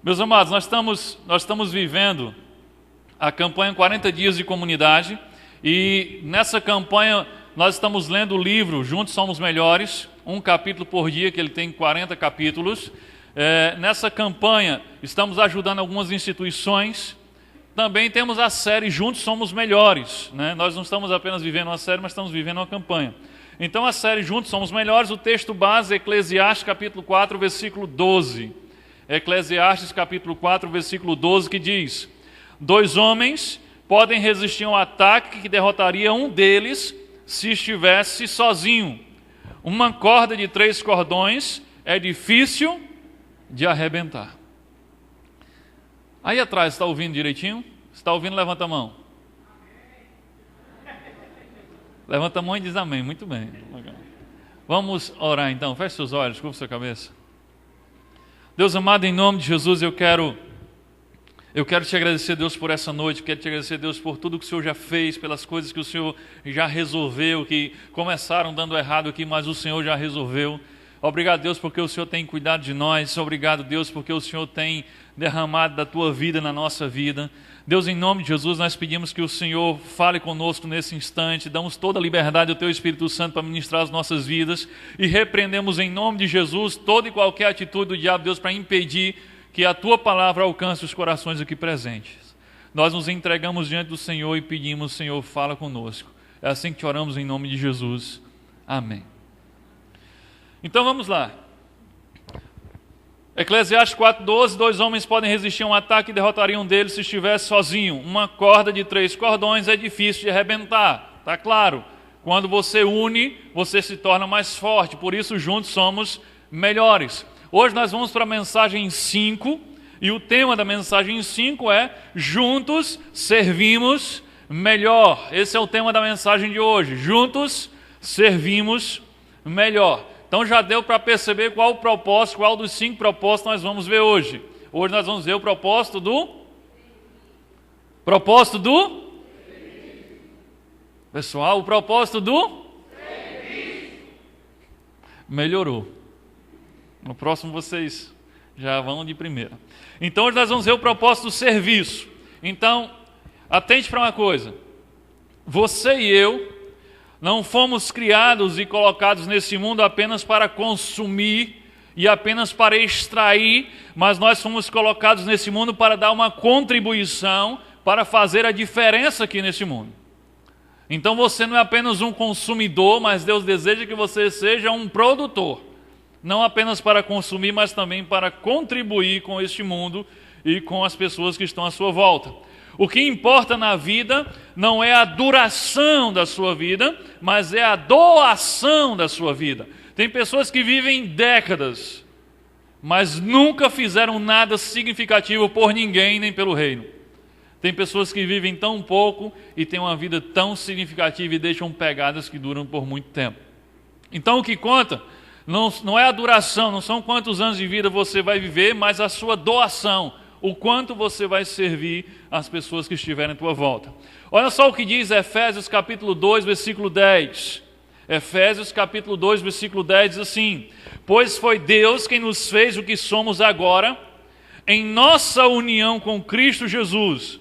Meus amados, nós estamos vivendo a campanha 40 Dias de Comunidade e nessa campanha nós estamos lendo o livro Juntos Somos Melhores, um capítulo por dia, que ele tem 40 capítulos. Nessa campanha estamos ajudando algumas instituições. Também temos a série Juntos Somos Melhores, né? Nós não estamos apenas vivendo uma série, mas estamos vivendo uma campanha. Então a série Juntos Somos Melhores, o texto base é Eclesiastes capítulo 4, versículo 12. Eclesiastes capítulo 4, versículo 12, que diz: 2 homens podem resistir a um ataque que derrotaria um deles se estivesse sozinho. Uma corda de 3 cordões é difícil de arrebentar. Aí atrás, está ouvindo direitinho? Se está ouvindo, levanta a mão. Levanta a mão e diz amém. Muito bem. Vamos orar então. Feche seus olhos, curva sua cabeça. Deus amado, em nome de Jesus, eu quero te agradecer, Deus, por essa noite. Quero te agradecer, Deus, por tudo que o Senhor já fez, pelas coisas que o Senhor já resolveu, que começaram dando errado aqui, mas o Senhor já resolveu. Obrigado, Deus, porque o Senhor tem cuidado de nós. Obrigado, Deus, porque o Senhor tem derramado da Tua vida na nossa vida. Deus, em nome de Jesus, nós pedimos que o Senhor fale conosco nesse instante. Damos toda a liberdade ao Teu Espírito Santo para ministrar as nossas vidas. E repreendemos em nome de Jesus toda e qualquer atitude do diabo, Deus, para impedir que a Tua palavra alcance os corações aqui presentes. Nós nos entregamos diante do Senhor e pedimos, Senhor, fala conosco. É assim que te oramos em nome de Jesus. Amém. Então vamos lá. Eclesiastes 4:12, 2 homens podem resistir a um ataque e derrotariam um deles se estivesse sozinho. Uma corda de 3 cordões é difícil de arrebentar. Está claro. Quando você une, você se torna mais forte. Por isso, juntos somos melhores. Hoje nós vamos para a mensagem 5. E o tema da mensagem 5 é: juntos servimos melhor. Esse é o tema da mensagem de hoje. Juntos servimos melhor. Então já deu para perceber qual o propósito, qual dos 5 propósitos nós vamos ver hoje. Hoje nós vamos ver o propósito do... Pessoal, o propósito do... Melhorou. No próximo vocês já vão de primeira. Então hoje nós vamos ver o propósito do serviço. Então, atente para uma coisa. Você e eu não fomos criados e colocados nesse mundo apenas para consumir e apenas para extrair, mas nós fomos colocados nesse mundo para dar uma contribuição, para fazer a diferença aqui nesse mundo. Então você não é apenas um consumidor, mas Deus deseja que você seja um produtor. Não apenas para consumir, mas também para contribuir com este mundo e com as pessoas que estão à sua volta. O que importa na vida não é a duração da sua vida, mas é a doação da sua vida. Tem pessoas que vivem décadas, mas nunca fizeram nada significativo por ninguém, nem pelo reino. Tem pessoas que vivem tão pouco e têm uma vida tão significativa e deixam pegadas que duram por muito tempo. Então o que conta não é a duração, não são quantos anos de vida você vai viver, mas a sua doação. O quanto você vai servir as pessoas que estiverem à tua volta. Olha só o que diz Efésios capítulo 2, versículo 10. Efésios capítulo 2, versículo 10 diz assim: pois foi Deus quem nos fez o que somos agora, em nossa união com Cristo Jesus.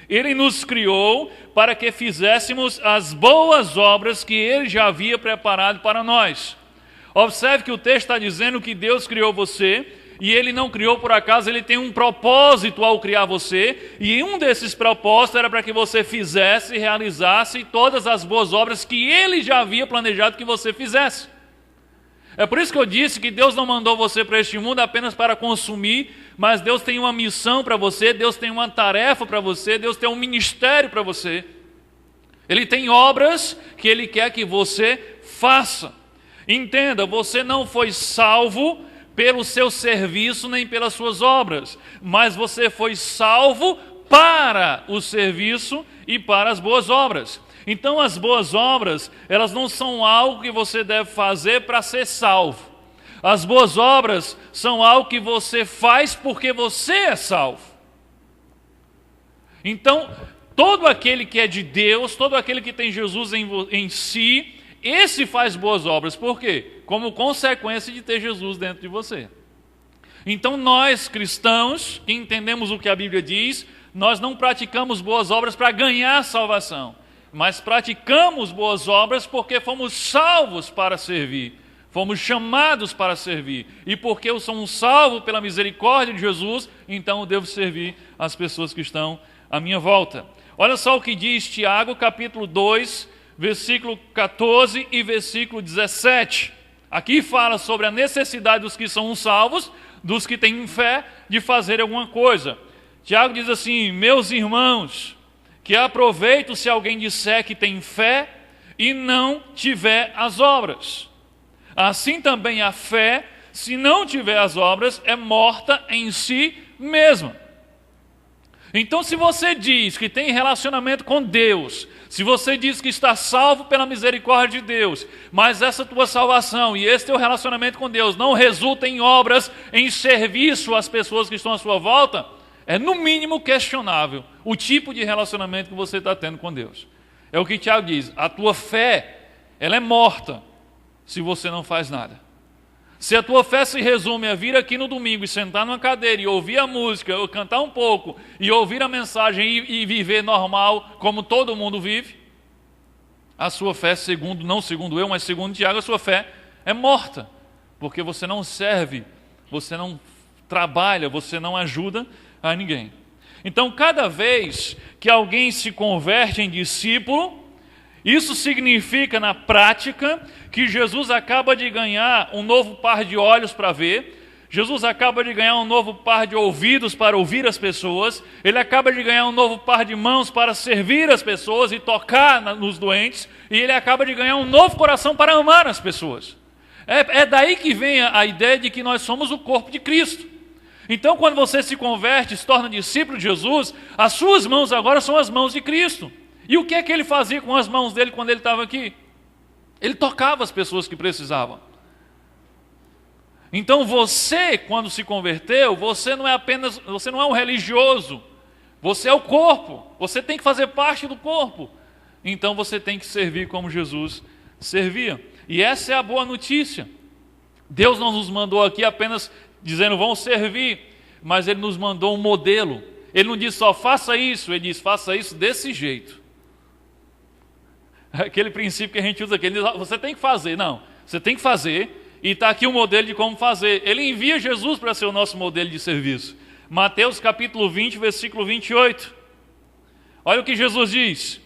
Ele nos criou para que fizéssemos as boas obras que Ele já havia preparado para nós. Observe que o texto está dizendo que Deus criou você, e Ele não criou por acaso, Ele tem um propósito ao criar você, e um desses propósitos era para que você fizesse e realizasse todas as boas obras que Ele já havia planejado que você fizesse. É por isso que eu disse que Deus não mandou você para este mundo apenas para consumir, mas Deus tem uma missão para você, Deus tem uma tarefa para você, Deus tem um ministério para você. Ele tem obras que Ele quer que você faça. Entenda, você não foi salvo pelo seu serviço nem pelas suas obras, mas você foi salvo para o serviço e para as boas obras. Então as boas obras, elas não são algo que você deve fazer para ser salvo. As boas obras são algo que você faz porque você é salvo. Então, todo aquele que é de Deus, todo aquele que tem Jesus em si, esse faz boas obras. Por quê? Como consequência de ter Jesus dentro de você. Então nós, cristãos, que entendemos o que a Bíblia diz, nós não praticamos boas obras para ganhar salvação, mas praticamos boas obras porque fomos salvos para servir. Fomos chamados para servir. E porque eu sou um salvo pela misericórdia de Jesus, então eu devo servir as pessoas que estão à minha volta. Olha só o que diz Tiago, capítulo 2, versículo 14 e versículo 17. Aqui fala sobre a necessidade dos que são salvos, dos que têm fé, de fazer alguma coisa. Tiago diz assim: meus irmãos, que aproveito se alguém disser que tem fé e não tiver as obras. Assim também a fé, se não tiver as obras, é morta em si mesma. Então, se você diz que tem relacionamento com Deus, se você diz que está salvo pela misericórdia de Deus, mas essa tua salvação e esse teu relacionamento com Deus não resulta em obras, em serviço às pessoas que estão à sua volta, é no mínimo questionável o tipo de relacionamento que você está tendo com Deus. É o que Tiago diz: a tua fé, ela é morta se você não faz nada. Se a tua fé se resume a vir aqui no domingo e sentar numa cadeira e ouvir a música, ou cantar um pouco, e ouvir a mensagem e viver normal, como todo mundo vive, a sua fé, não segundo eu, mas segundo Tiago, a sua fé é morta, porque você não serve, você não trabalha, você não ajuda a ninguém. Então, cada vez que alguém se converte em discípulo, isso significa, na prática, que Jesus acaba de ganhar um novo par de olhos para ver, Jesus acaba de ganhar um novo par de ouvidos para ouvir as pessoas, ele acaba de ganhar um novo par de mãos para servir as pessoas e tocar nos doentes, e ele acaba de ganhar um novo coração para amar as pessoas. É daí que vem a ideia de que nós somos o corpo de Cristo. Então, quando você se converte, se torna discípulo de Jesus, as suas mãos agora são as mãos de Cristo. E o que é que ele fazia com as mãos dele quando ele estava aqui? Ele tocava as pessoas que precisavam. Então você, quando se converteu, você não é um religioso, você é o corpo, você tem que fazer parte do corpo. Então você tem que servir como Jesus servia. E essa é a boa notícia. Deus não nos mandou aqui apenas dizendo vão servir, mas Ele nos mandou um modelo. Ele não disse só faça isso, Ele diz faça isso desse jeito. Aquele princípio que a gente usa aqui, ele diz, você tem que fazer. Não, você tem que fazer e está aqui o modelo de como fazer. Ele envia Jesus para ser o nosso modelo de serviço. Mateus capítulo 20, versículo 28. Olha o que Jesus diz: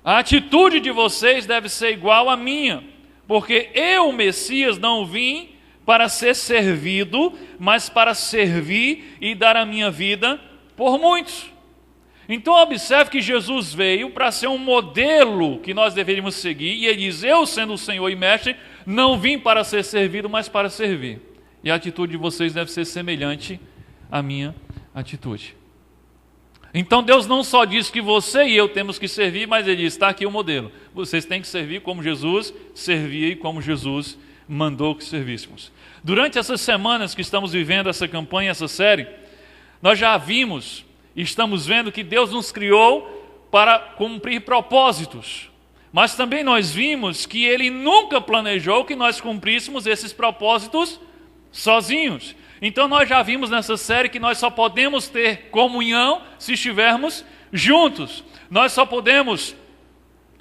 a atitude de vocês deve ser igual à minha, porque eu, Messias, não vim para ser servido, mas para servir e dar a minha vida por muitos. Então observe que Jesus veio para ser um modelo que nós deveríamos seguir, e ele diz, eu sendo o Senhor e Mestre, não vim para ser servido, mas para servir. E a atitude de vocês deve ser semelhante à minha atitude. Então Deus não só diz que você e eu temos que servir, mas Ele diz, está aqui o modelo. Vocês têm que servir como Jesus servia e como Jesus mandou que servíssemos. Durante essas semanas que estamos vivendo essa campanha, essa série, nós já vimos, estamos vendo que Deus nos criou para cumprir propósitos. Mas também nós vimos que Ele nunca planejou que nós cumpríssemos esses propósitos sozinhos. Então nós já vimos nessa série que nós só podemos ter comunhão se estivermos juntos. Nós só podemos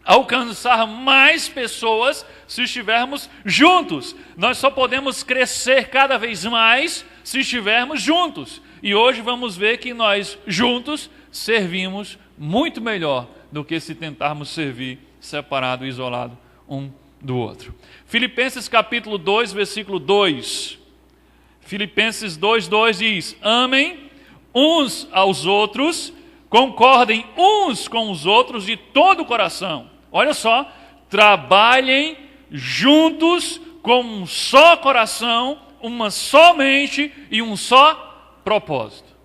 alcançar mais pessoas se estivermos juntos. Nós só podemos crescer cada vez mais se estivermos juntos. E hoje vamos ver que nós juntos servimos muito melhor do que se tentarmos servir separado e isolado um do outro. Filipenses capítulo 2, versículo 2. Filipenses 2:2 diz, amem uns aos outros, concordem uns com os outros de todo o coração. Olha só, trabalhem juntos com um só coração, uma só mente e um só propósito.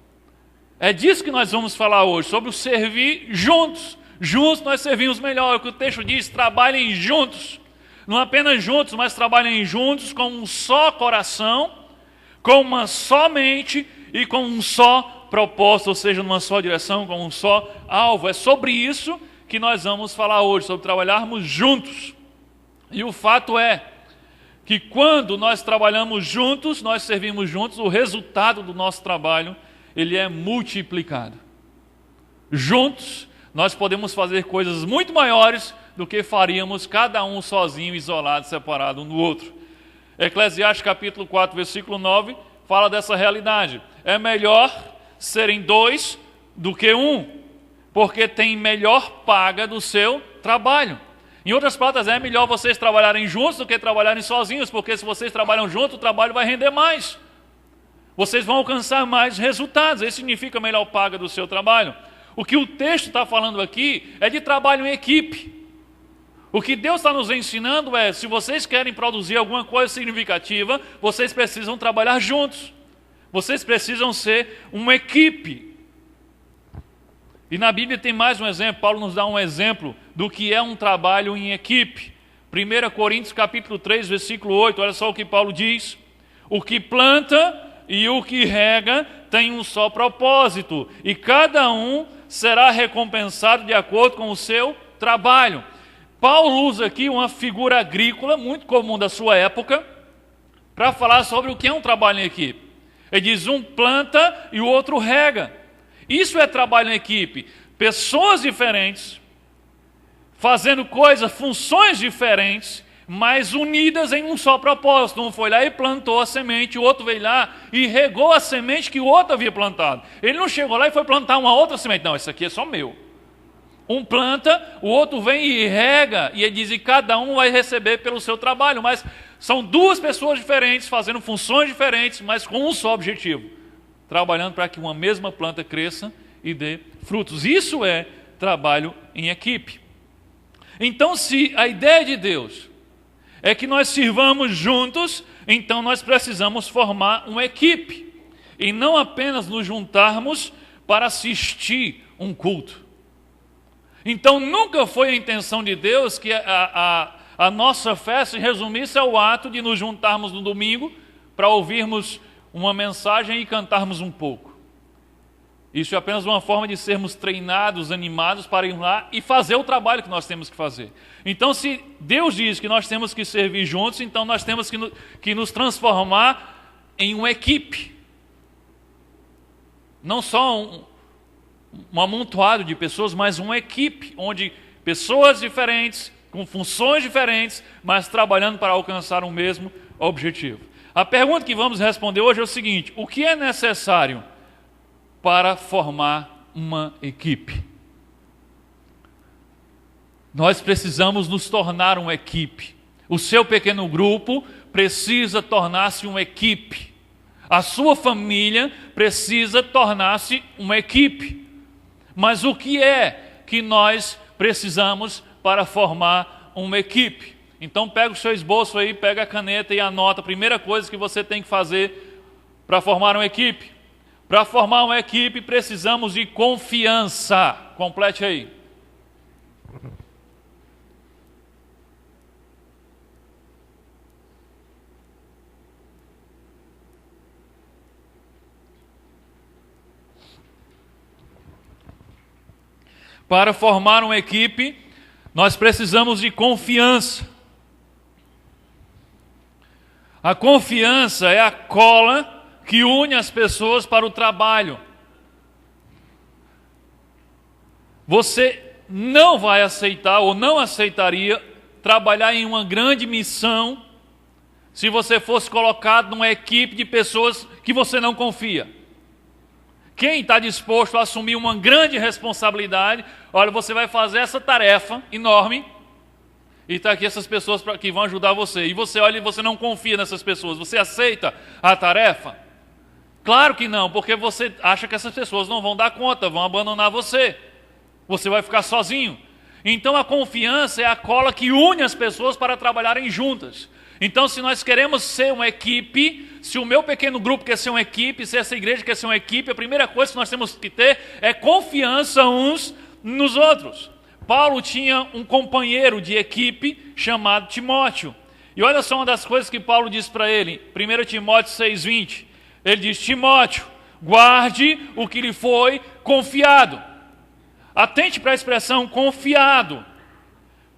É disso que nós vamos falar hoje, sobre o servir juntos. Juntos nós servimos melhor, é o que o texto diz, trabalhem juntos. Não apenas juntos, mas trabalhem juntos com um só coração, com uma só mente e com um só propósito, ou seja, numa só direção, com um só alvo. É sobre isso que nós vamos falar hoje, sobre trabalharmos juntos. E o fato é que quando nós trabalhamos juntos, nós servimos juntos, o resultado do nosso trabalho, ele é multiplicado. Juntos, nós podemos fazer coisas muito maiores do que faríamos cada um sozinho, isolado, separado um do outro. Eclesiastes capítulo 4, versículo 9, fala dessa realidade. É melhor serem dois do que um, porque tem melhor paga do seu trabalho. Em outras palavras, é melhor vocês trabalharem juntos do que trabalharem sozinhos, porque se vocês trabalham juntos, o trabalho vai render mais. Vocês vão alcançar mais resultados. Isso significa melhor paga do seu trabalho. O que o texto está falando aqui é de trabalho em equipe. O que Deus está nos ensinando é, se vocês querem produzir alguma coisa significativa, vocês precisam trabalhar juntos. Vocês precisam ser uma equipe. E na Bíblia tem mais um exemplo. Paulo nos dá um exemplo do que é um trabalho em equipe. 1 Coríntios capítulo 3, versículo 8, olha só o que Paulo diz. O que planta e o que rega tem um só propósito, e cada um será recompensado de acordo com o seu trabalho. Paulo usa aqui uma figura agrícola muito comum da sua época para falar sobre o que é um trabalho em equipe. Ele diz, um planta e o outro rega. Isso é trabalho em equipe. Pessoas diferentes, fazendo coisas, funções diferentes, mas unidas em um só propósito. Um foi lá e plantou a semente, o outro veio lá e regou a semente que o outro havia plantado. Ele não chegou lá e foi plantar uma outra semente. Não, isso aqui é só meu. Um planta, o outro vem e rega, e ele diz, e cada um vai receber pelo seu trabalho. Mas são duas pessoas diferentes, fazendo funções diferentes, mas com um só objetivo. Trabalhando para que uma mesma planta cresça e dê frutos. Isso é trabalho em equipe. Então, se a ideia de Deus é que nós sirvamos juntos, então nós precisamos formar uma equipe. E não apenas nos juntarmos para assistir um culto. Então nunca foi a intenção de Deus que a nossa fé se resumisse ao ato de nos juntarmos no domingo para ouvirmos uma mensagem e cantarmos um pouco. Isso é apenas uma forma de sermos treinados, animados para ir lá e fazer o trabalho que nós temos que fazer. Então, se Deus diz que nós temos que servir juntos, então nós temos que nos transformar em uma equipe. Não só um amontoado de pessoas, mas uma equipe, onde pessoas diferentes, com funções diferentes, mas trabalhando para alcançar o mesmo objetivo. A pergunta que vamos responder hoje é o seguinte: o que é necessário para formar uma equipe? Nós precisamos nos tornar uma equipe. O seu pequeno grupo precisa tornar-se uma equipe. A sua família precisa tornar-se uma equipe. Mas o que é que nós precisamos para formar uma equipe? Então pega o seu esboço aí, pega a caneta e anota a primeira coisa que você tem que fazer para formar uma equipe. Para formar uma equipe precisamos de confiança. Complete aí. Para formar uma equipe, nós precisamos de confiança. A confiança é a cola que une as pessoas para o trabalho. Você não vai aceitar ou não aceitaria trabalhar em uma grande missão se você fosse colocado numa equipe de pessoas que você não confia. Quem está disposto a assumir uma grande responsabilidade, olha, você vai fazer essa tarefa enorme e está aqui essas pessoas que vão ajudar você. E você olha e você não confia nessas pessoas. Você aceita a tarefa? Claro que não, porque você acha que essas pessoas não vão dar conta, vão abandonar você. Você vai ficar sozinho. Então a confiança é a cola que une as pessoas para trabalharem juntas. Então, se nós queremos ser uma equipe, se o meu pequeno grupo quer ser uma equipe, se essa igreja quer ser uma equipe, a primeira coisa que nós temos que ter é confiança uns nos outros. Paulo tinha um companheiro de equipe chamado Timóteo. E olha só uma das coisas que Paulo diz para ele, 1 Timóteo 6,20. Ele diz: Timóteo, guarde o que lhe foi confiado. Atente para a expressão confiado.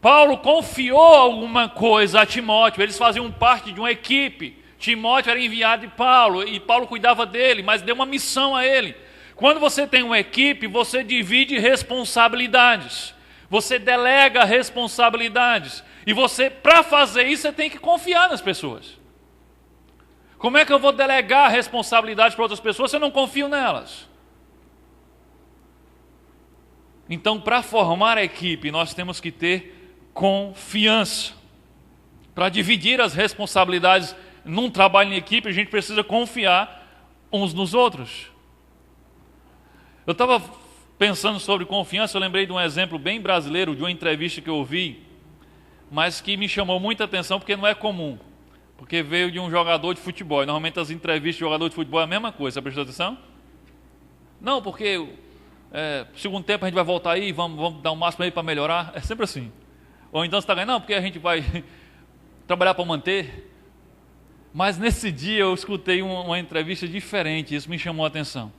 Paulo confiou alguma coisa a Timóteo, eles faziam parte de uma equipe. Timóteo era enviado de Paulo e Paulo cuidava dele, mas deu uma missão a ele. Quando você tem uma equipe, você divide responsabilidades, você delega responsabilidades. E você, para fazer isso, você tem que confiar nas pessoas. Como é que eu vou delegar responsabilidade para outras pessoas se eu não confio nelas? Então, para formar a equipe, nós temos que ter confiança. Para dividir as responsabilidades num trabalho em equipe, a gente precisa confiar uns nos outros. Eu estava pensando sobre confiança, eu lembrei de um exemplo bem brasileiro, de uma entrevista que eu ouvi, mas que me chamou muita atenção porque não é comum. Porque veio de um jogador de futebol. E normalmente as entrevistas de jogador de futebol é a mesma coisa. Você prestou atenção? Não, porque segundo tempo a gente vai voltar aí, vamos dar o máximo aí para melhorar. É sempre assim. Ou então você está ganhando, não, porque a gente vai trabalhar para manter. Mas nesse dia eu escutei uma entrevista diferente, isso me chamou a atenção.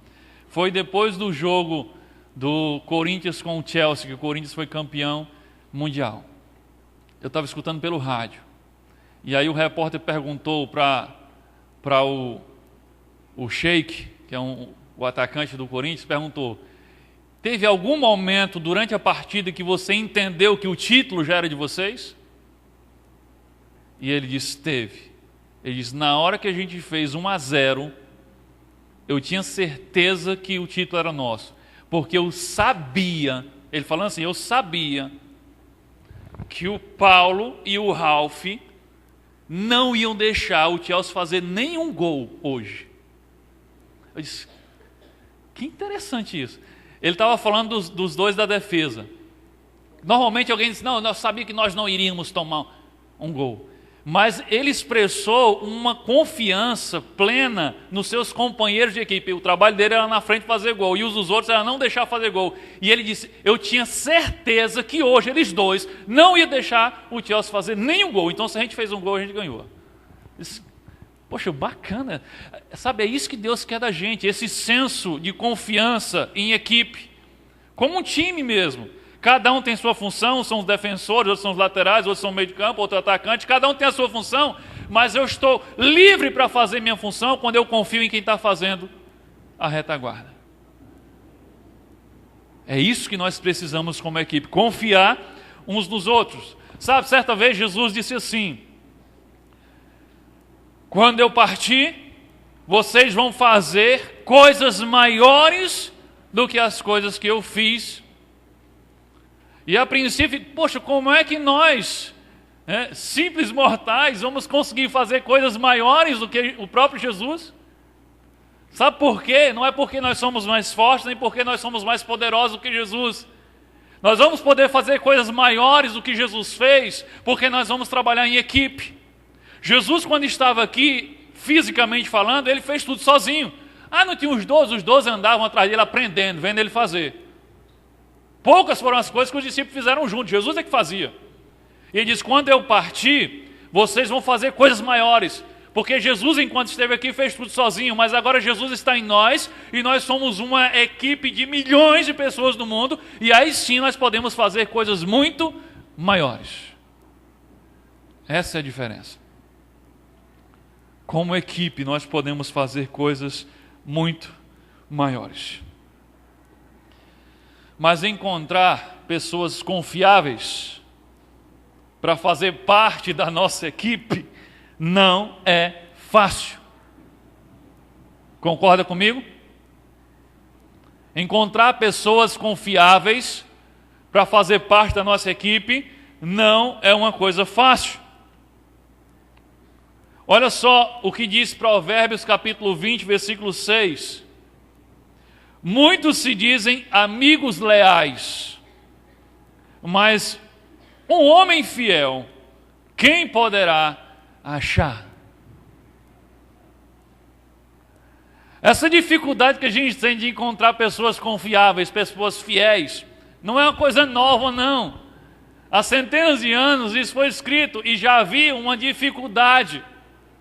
Foi depois do jogo do Corinthians com o Chelsea, que o Corinthians foi campeão mundial. Eu estava escutando pelo rádio. E aí o repórter perguntou para o Sheik, que é o atacante do Corinthians, perguntou: teve algum momento durante a partida que você entendeu que o título já era de vocês? E ele disse: teve. Ele disse: na hora que a gente fez 1-0, eu tinha certeza que o título era nosso. Porque eu sabia, ele falando assim, eu sabia que o Paulo e o Ralph não iam deixar o Chelsea fazer nenhum gol hoje. Eu disse: que interessante isso. Ele estava falando dos dois da defesa. Normalmente alguém diz: não, eu sabia que nós não iríamos tomar um gol. Mas ele expressou uma confiança plena nos seus companheiros de equipe. O trabalho dele era na frente fazer gol, e os dos outros era não deixar fazer gol. E ele disse: eu tinha certeza que hoje eles dois não iam deixar o Chelsea fazer nenhum gol. Então se a gente fez um gol, a gente ganhou. Disse: poxa, bacana. Sabe, é isso que Deus quer da gente, esse senso de confiança em equipe. Como um time mesmo. Cada um tem sua função, são os defensores, outros são os laterais, outros são o meio de campo, outro atacante. Cada um tem a sua função, mas eu estou livre para fazer minha função quando eu confio em quem está fazendo a retaguarda. É isso que nós precisamos como equipe, confiar uns nos outros. Sabe, certa vez Jesus disse assim: quando eu partir, vocês vão fazer coisas maiores do que as coisas que eu fiz. E a princípio, poxa, como é que nós, simples mortais, vamos conseguir fazer coisas maiores do que o próprio Jesus? Sabe por quê? Não é porque nós somos mais fortes, nem porque nós somos mais poderosos do que Jesus. Nós vamos poder fazer coisas maiores do que Jesus fez, porque nós vamos trabalhar em equipe. Jesus, quando estava aqui, fisicamente falando, ele fez tudo sozinho. Não tinha os 12 andavam atrás dele aprendendo, vendo ele fazer. Poucas foram as coisas que os discípulos fizeram juntos, Jesus é que fazia. E ele diz: quando eu partir, vocês vão fazer coisas maiores. Porque Jesus, enquanto esteve aqui, fez tudo sozinho, mas agora Jesus está em nós, e nós somos uma equipe de milhões de pessoas no mundo, e aí sim nós podemos fazer coisas muito maiores. Essa é a diferença. Como equipe, nós podemos fazer coisas muito maiores. Mas encontrar pessoas confiáveis para fazer parte da nossa equipe não é fácil. Concorda comigo? Encontrar pessoas confiáveis para fazer parte da nossa equipe não é uma coisa fácil. Olha só o que diz Provérbios capítulo 20, versículo 6. Muitos se dizem amigos leais, mas um homem fiel, quem poderá achar? Essa dificuldade que a gente tem de encontrar pessoas confiáveis, pessoas fiéis, não é uma coisa nova, não. Há centenas de anos isso foi escrito e já havia uma dificuldade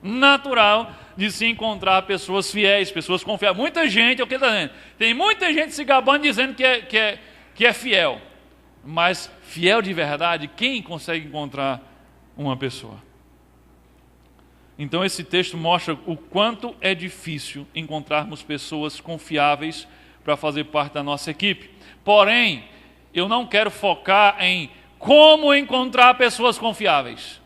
natural de se encontrar pessoas fiéis, pessoas confiáveis. Muita gente, é o que está dizendo? Tem muita gente se gabando dizendo que é fiel. Mas fiel de verdade, quem consegue encontrar uma pessoa? Então esse texto mostra o quanto é difícil encontrarmos pessoas confiáveis para fazer parte da nossa equipe. Porém, eu não quero focar em como encontrar pessoas confiáveis.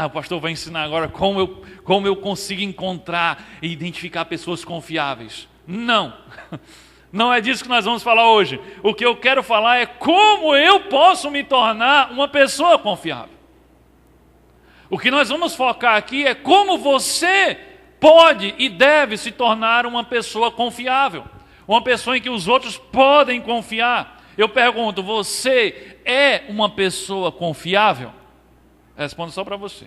O pastor vai ensinar agora como eu consigo encontrar e identificar pessoas confiáveis. Não, não é disso que nós vamos falar hoje. O que eu quero falar é como eu posso me tornar uma pessoa confiável. O que nós vamos focar aqui é como você pode e deve se tornar uma pessoa confiável. Uma pessoa em que os outros podem confiar. Eu pergunto, você é uma pessoa confiável? Respondo só para você.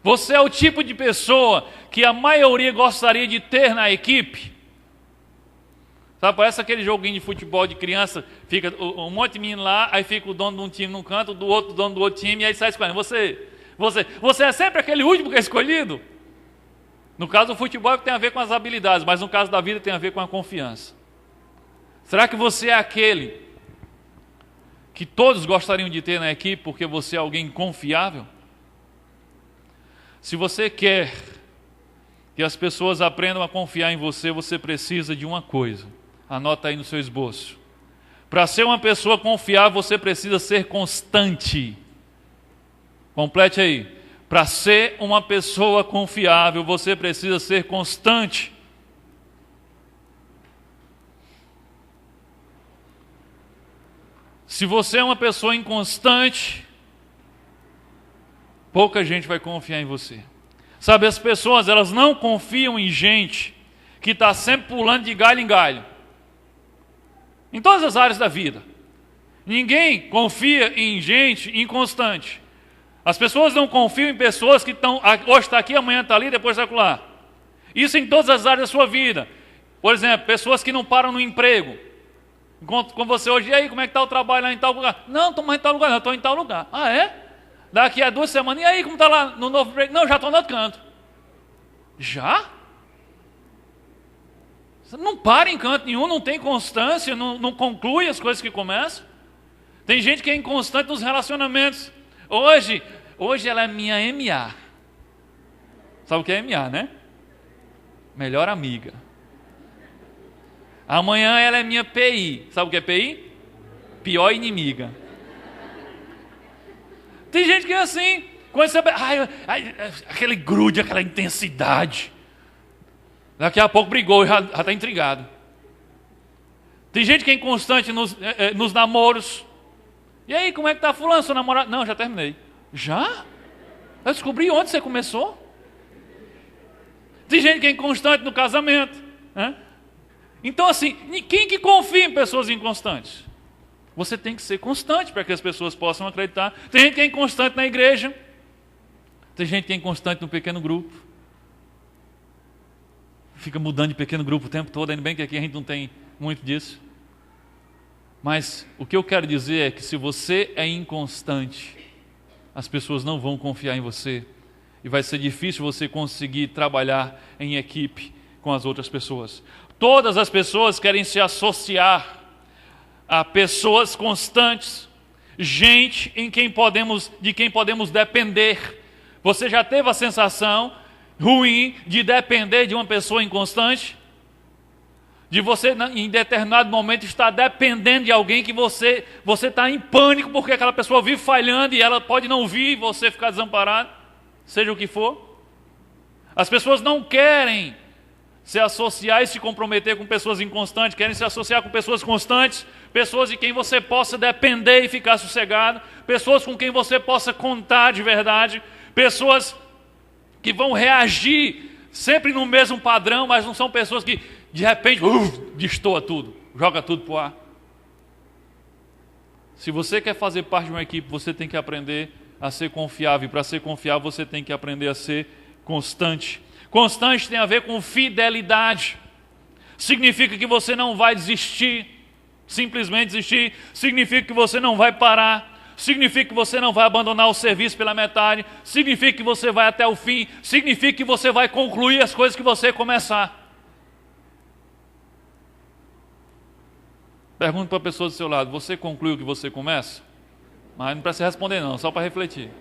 Você é o tipo de pessoa que a maioria gostaria de ter na equipe? Sabe, parece aquele joguinho de futebol de criança, fica um monte de menino lá, aí fica o dono de um time num canto, do outro, o dono do outro time, e aí sai escolhendo. Você é sempre aquele último que é escolhido? No caso do futebol tem a ver com as habilidades, mas no caso da vida tem a ver com a confiança. Será que você é aquele que todos gostariam de ter na equipe porque você é alguém confiável? Se você quer que as pessoas aprendam a confiar em você, você precisa de uma coisa. Anota aí no seu esboço. Para ser uma pessoa confiável, você precisa ser constante. Complete aí. Para ser uma pessoa confiável, você precisa ser constante. Se você é uma pessoa inconstante, pouca gente vai confiar em você. Sabe, as pessoas, elas não confiam em gente que está sempre pulando de galho em galho. Em todas as áreas da vida. Ninguém confia em gente inconstante. As pessoas não confiam em pessoas que estão, hoje está aqui, amanhã está ali, depois está lá. Isso em todas as áreas da sua vida. Por exemplo, pessoas que não param no emprego. Encontro com você hoje, e aí, como é que está o trabalho lá em tal lugar? Não, estou mais em tal lugar, não, estou em tal lugar. Ah, é? Daqui a 2 semanas, e aí, como está lá no novo emprego? Não, já estou no outro canto. Já? Você não para em canto nenhum, não tem constância, não conclui as coisas que começam. Tem gente que é inconstante nos relacionamentos. Hoje ela é minha MA. Sabe o que é MA, né? Melhor amiga. Amanhã ela é minha PI. Sabe o que é PI? Pior inimiga. Tem gente que é assim. Quando você... aquele grude, aquela intensidade. Daqui a pouco brigou e já está intrigado. Tem gente que é inconstante nos namoros. E aí, como é que está fulano, seu namorado? Não, já terminei. Já? Eu descobri onde você começou. Tem gente que é inconstante no casamento. Né? Então, assim, quem que confia em pessoas inconstantes? Você tem que ser constante para que as pessoas possam acreditar. Tem gente que é inconstante na igreja. Tem gente que é inconstante no pequeno grupo. Fica mudando de pequeno grupo o tempo todo, ainda bem que aqui a gente não tem muito disso. Mas o que eu quero dizer é que se você é inconstante, as pessoas não vão confiar em você. E vai ser difícil você conseguir trabalhar em equipe com as outras pessoas. Todas as pessoas querem se associar a pessoas constantes, gente de quem podemos depender. Você já teve a sensação ruim de depender de uma pessoa inconstante? De você, em determinado momento, estar dependendo de alguém que você está em pânico porque aquela pessoa vive falhando e ela pode não vir e você ficar desamparado, seja o que for. As pessoas não querem se associar e se comprometer com pessoas inconstantes, querem se associar com pessoas constantes, pessoas de quem você possa depender e ficar sossegado, pessoas com quem você possa contar de verdade, pessoas que vão reagir sempre no mesmo padrão, mas não são pessoas que de repente destoa tudo, joga tudo para o ar. Se você quer fazer parte de uma equipe, você tem que aprender a ser confiável, e para ser confiável você tem que aprender a ser constante. Constante tem a ver com fidelidade. Significa que você não vai desistir, simplesmente desistir. Significa que você não vai parar. Significa que você não vai abandonar o serviço pela metade. Significa que você vai até o fim. Significa que você vai concluir as coisas que você começar. Pergunta para a pessoa do seu lado: você conclui o que você começa? Mas não precisa responder não, só para refletir.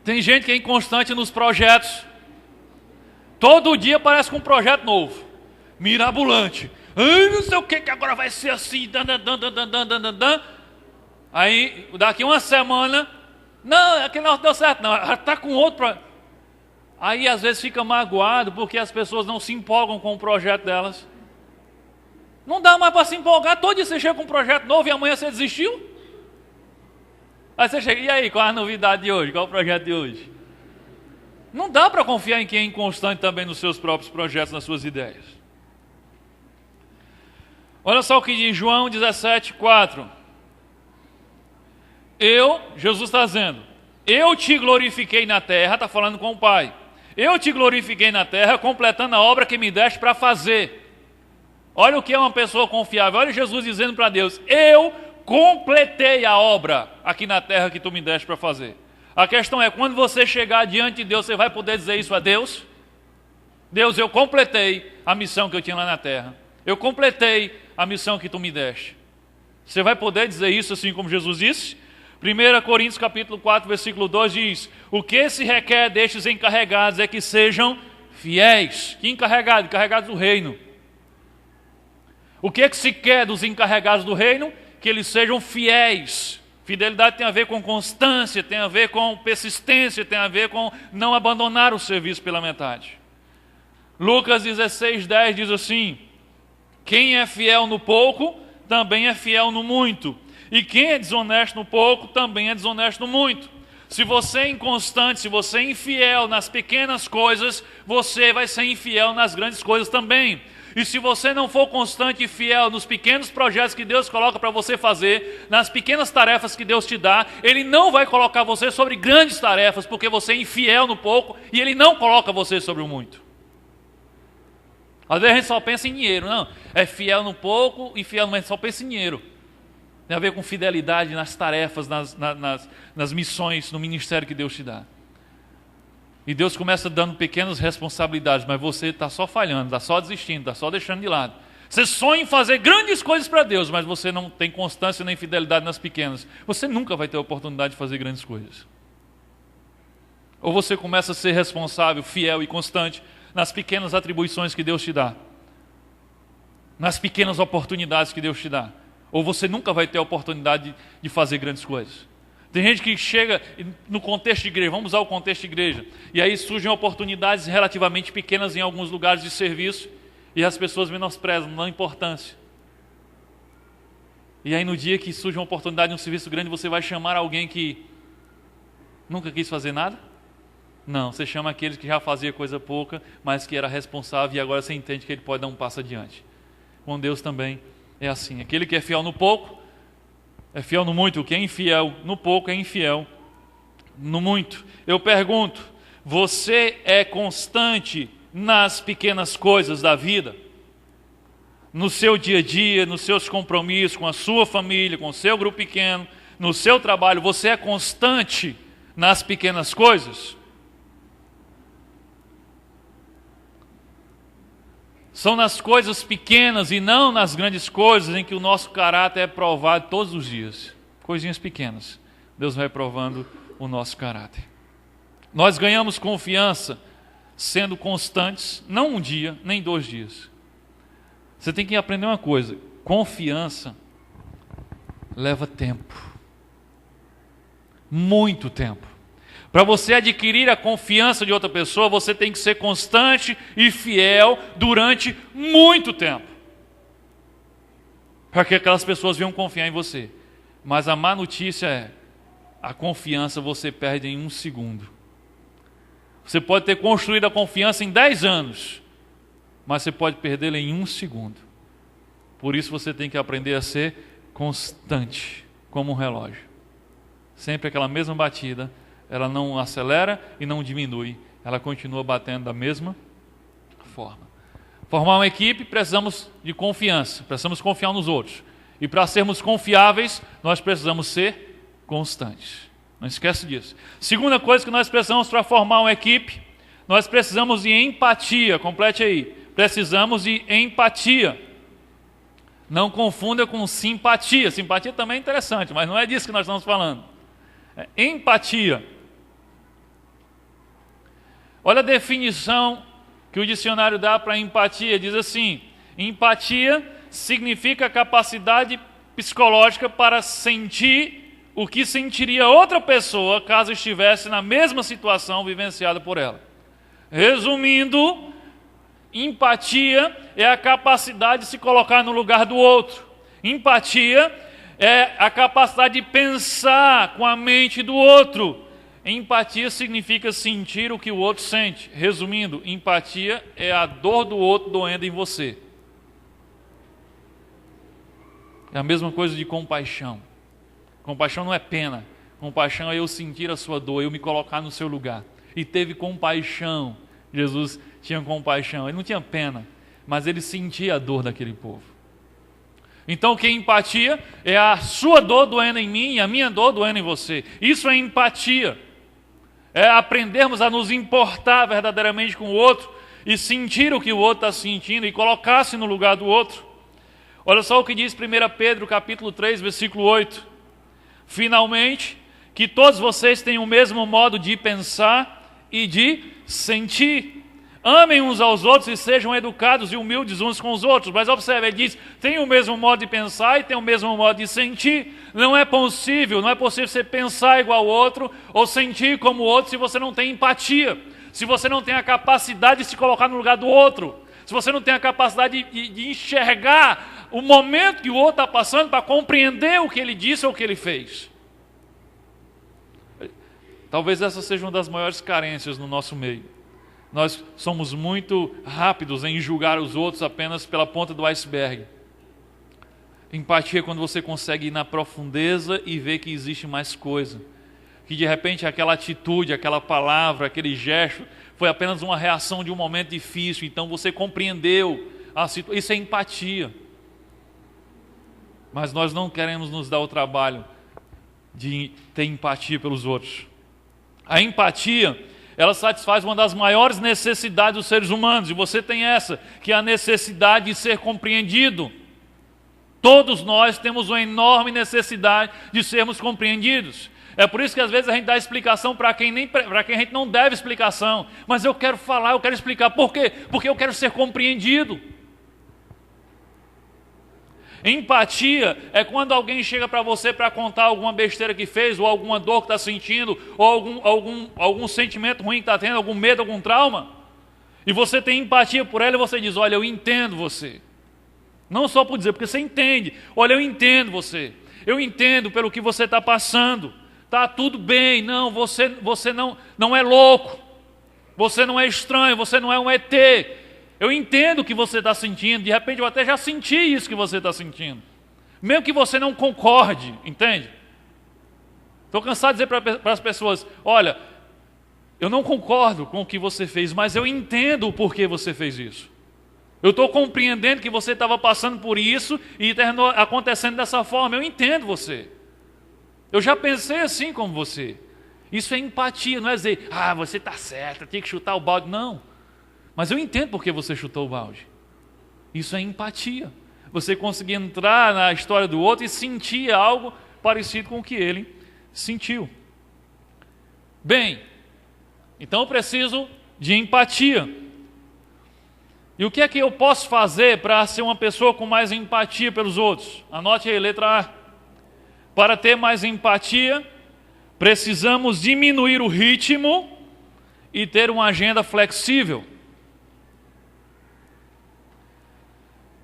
Tem gente que é inconstante nos projetos. Todo dia parece com um projeto novo, mirabolante. Ai, não sei o que agora vai ser assim. Aí, daqui uma semana, não, aquele não deu certo, não. Está com outro projeto. Aí, às vezes, fica magoado porque as pessoas não se empolgam com o projeto delas. Não dá mais para se empolgar. Todo dia você chega com um projeto novo e amanhã você desistiu. Aí você chega, e aí, qual a novidade de hoje? Qual o projeto de hoje? Não dá para confiar em quem é inconstante também nos seus próprios projetos, nas suas ideias. Olha só o que diz João 17:4. Jesus está dizendo, eu te glorifiquei na terra, está falando com o Pai. Eu te glorifiquei na terra, completando a obra que me deste para fazer. Olha o que é uma pessoa confiável. Olha Jesus dizendo para Deus, eu completei a obra aqui na terra que tu me deste para fazer. A questão é, quando você chegar diante de Deus, você vai poder dizer isso a Deus? Deus, eu completei a missão que eu tinha lá na terra. Eu completei a missão que tu me deste. Você vai poder dizer isso assim como Jesus disse? 1 Coríntios capítulo 4, versículo 2 diz, o que se requer destes encarregados é que sejam fiéis. Que encarregados? Encarregados do reino. O que se quer dos encarregados do reino? Que eles sejam fiéis. Fidelidade tem a ver com constância, tem a ver com persistência, tem a ver com não abandonar o serviço pela metade. Lucas 16:10 diz assim, quem é fiel no pouco, também é fiel no muito. E quem é desonesto no pouco, também é desonesto no muito. Se você é inconstante, se você é infiel nas pequenas coisas, você vai ser infiel nas grandes coisas também. E se você não for constante e fiel nos pequenos projetos que Deus coloca para você fazer, nas pequenas tarefas que Deus te dá, Ele não vai colocar você sobre grandes tarefas, porque você é infiel no pouco e Ele não coloca você sobre o muito. Às vezes a gente só pensa em dinheiro, não. É fiel no pouco e fiel no muito, só pensa em dinheiro. Tem a ver com fidelidade nas tarefas, nas missões, no ministério que Deus te dá. E Deus começa dando pequenas responsabilidades, mas você está só falhando, está só desistindo, está só deixando de lado. Você sonha em fazer grandes coisas para Deus, mas você não tem constância nem fidelidade nas pequenas. Você nunca vai ter a oportunidade de fazer grandes coisas. Ou você começa a ser responsável, fiel e constante nas pequenas atribuições que Deus te dá, nas pequenas oportunidades que Deus te dá. Ou você nunca vai ter a oportunidade de fazer grandes coisas. Tem gente que chega no contexto de igreja, vamos usar o contexto de igreja, e aí surgem oportunidades relativamente pequenas em alguns lugares de serviço, e as pessoas menosprezam, não dão importância. E aí no dia que surge uma oportunidade de um serviço grande, você vai chamar alguém que nunca quis fazer nada? Não, você chama aqueles que já fazia coisa pouca, mas que era responsável, e agora você entende que ele pode dar um passo adiante. Com Deus também é assim, aquele que é fiel no pouco, é fiel no muito. Quem é infiel no pouco é infiel no muito. Eu pergunto, você é constante nas pequenas coisas da vida? No seu dia a dia, nos seus compromissos com a sua família, com o seu grupo pequeno, no seu trabalho, você é constante nas pequenas coisas? São nas coisas pequenas e não nas grandes coisas em que o nosso caráter é provado todos os dias. Coisinhas pequenas. Deus vai provando o nosso caráter. Nós ganhamos confiança sendo constantes, não um dia, nem 2 dias. Você tem que aprender uma coisa. Confiança leva tempo. Muito tempo. Para você adquirir a confiança de outra pessoa, você tem que ser constante e fiel durante muito tempo. Para que aquelas pessoas venham confiar em você. Mas a má notícia é, a confiança você perde em 1 segundo. Você pode ter construído a confiança em 10 anos, mas você pode perdê-la em 1 segundo. Por isso você tem que aprender a ser constante, como um relógio. Sempre aquela mesma batida. Ela não acelera e não diminui. Ela continua batendo da mesma forma. Formar uma equipe, precisamos de confiança. Precisamos confiar nos outros. E para sermos confiáveis, nós precisamos ser constantes. Não esquece disso. Segunda coisa que nós precisamos para formar uma equipe, nós precisamos de empatia. Complete aí. Precisamos de empatia. Não confunda com simpatia. Simpatia também é interessante, mas não é disso que nós estamos falando. É empatia. Olha a definição que o dicionário dá para empatia. Diz assim: empatia significa a capacidade psicológica para sentir o que sentiria outra pessoa caso estivesse na mesma situação vivenciada por ela. Resumindo, empatia é a capacidade de se colocar no lugar do outro. Empatia é a capacidade de pensar com a mente do outro. Empatia significa sentir o que o outro sente. Resumindo, empatia é a dor do outro doendo em você. É a mesma coisa de compaixão. Compaixão não é pena. Compaixão é eu sentir a sua dor, eu me colocar no seu lugar. E teve compaixão. Jesus tinha compaixão. Ele não tinha pena, mas ele sentia a dor daquele povo. Então, o que é empatia? É a sua dor doendo em mim e a minha dor doendo em você. Isso é empatia. É aprendermos a nos importar verdadeiramente com o outro e sentir o que o outro está sentindo e colocar-se no lugar do outro. Olha só o que diz 1 Pedro capítulo 3, versículo 8. Finalmente, que todos vocês tenham o mesmo modo de pensar e de sentir. Amem uns aos outros e sejam educados e humildes uns com os outros. Mas observe, ele diz, tem o mesmo modo de pensar e tem o mesmo modo de sentir. Não é possível você pensar igual ao outro ou sentir como o outro se você não tem empatia. Se você não tem a capacidade de se colocar no lugar do outro. Se você não tem a capacidade de enxergar o momento que o outro está passando para compreender o que ele disse ou o que ele fez. Talvez essa seja uma das maiores carências no nosso meio. Nós somos muito rápidos em julgar os outros apenas pela ponta do iceberg. Empatia é quando você consegue ir na profundeza e ver que existe mais coisa. Que de repente aquela atitude, aquela palavra, aquele gesto foi apenas uma reação de um momento difícil. Então você compreendeu a situação. Isso é empatia. Mas nós não queremos nos dar o trabalho de ter empatia pelos outros. A empatia, ela satisfaz uma das maiores necessidades dos seres humanos. E você tem essa, que é a necessidade de ser compreendido. Todos nós temos uma enorme necessidade de sermos compreendidos. É por isso que às vezes a gente dá explicação para quem a gente não deve explicação. Mas eu quero falar, eu quero explicar. Por quê? Porque eu quero ser compreendido. Empatia é quando alguém chega para você para contar alguma besteira que fez, ou alguma dor que está sentindo, ou algum sentimento ruim que está tendo, algum medo, algum trauma. E você tem empatia por ela e você diz, olha, eu entendo você. Não só por dizer, porque você entende. Olha, eu entendo você. Eu entendo pelo que você está passando. Está tudo bem. Não, você não é louco. Você não é estranho, você não é um ET. Eu entendo o que você está sentindo. De repente eu até já senti isso que você está sentindo. Mesmo que você não concorde, entende? Estou cansado de dizer para as pessoas, olha, eu não concordo com o que você fez, mas eu entendo o porquê você fez isso. Eu estou compreendendo que você estava passando por isso e terminou acontecendo dessa forma. Eu entendo você. Eu já pensei assim como você. Isso é empatia, não é dizer, você está certo, tem que chutar o balde. Não. Mas eu entendo por que você chutou o balde. Isso é empatia. Você conseguir entrar na história do outro e sentir algo parecido com o que ele sentiu. Bem, então eu preciso de empatia. E o que é que eu posso fazer para ser uma pessoa com mais empatia pelos outros? Anote aí, letra A. Para ter mais empatia, precisamos diminuir o ritmo e ter uma agenda flexível.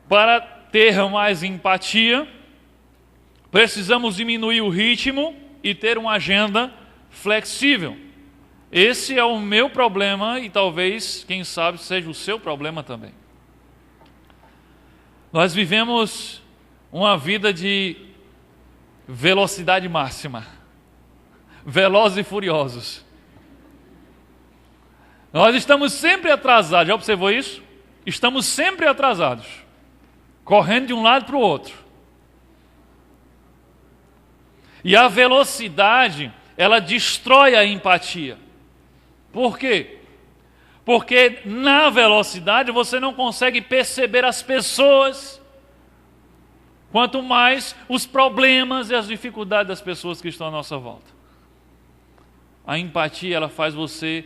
Para ter mais empatia, precisamos diminuir o ritmo e ter uma agenda flexível. Esse é o meu problema e talvez, quem sabe, seja o seu problema também. Nós vivemos uma vida de velocidade máxima, velozes e furiosos. Nós estamos sempre atrasados, já observou isso? Estamos sempre atrasados. Correndo de um lado para o outro. E a velocidade ela destrói a empatia. Por quê? Porque na velocidade você não consegue perceber as pessoas, quanto mais os problemas e as dificuldades das pessoas que estão à nossa volta. A empatia, ela faz você,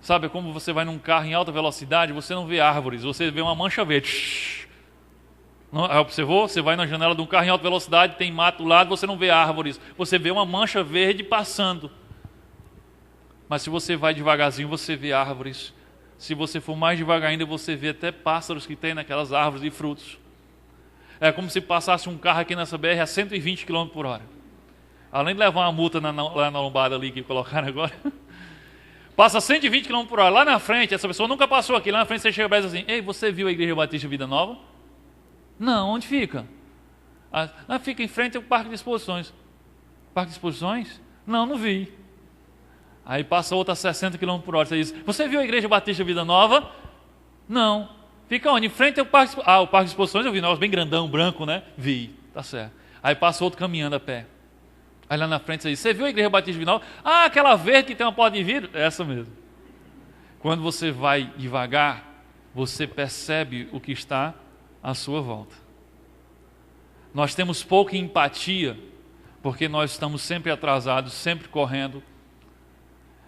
sabe como você vai num carro em alta velocidade, você não vê árvores, você vê uma mancha verde. Não, observou? Você vai na janela de um carro em alta velocidade, tem mato do lado, você não vê árvores, você vê uma mancha verde passando. Mas se você vai devagarzinho, você vê árvores. Se você for mais devagar ainda, você vê até pássaros que tem naquelas árvores e frutos. É como se passasse um carro aqui nessa BR a 120 km por hora. Além de levar uma multa lá na lombada ali que colocaram agora, passa 120 km por hora. Lá na frente, essa pessoa nunca passou aqui. Lá na frente você chega para ela e diz assim: ei, você viu a Igreja Batista Vida Nova? Não, onde fica? Fica em frente ao Parque de Exposições. Parque de Exposições? Não vi. Aí passa outra a 60 km por hora. Você diz: você viu a Igreja Batista Vida Nova? Não. Fica onde? Em frente ao Parque... o Parque de Exposições eu vi, negócio bem grandão, branco, né? Vi, tá certo. Aí passa outro caminhando a pé. Aí lá na frente você diz: você viu a Igreja Batista Vida Nova? Aquela verde que tem uma porta de vidro? Essa mesmo. Quando você vai devagar, você percebe o que está à sua volta. Nós temos pouca empatia, porque nós estamos sempre atrasados, sempre correndo.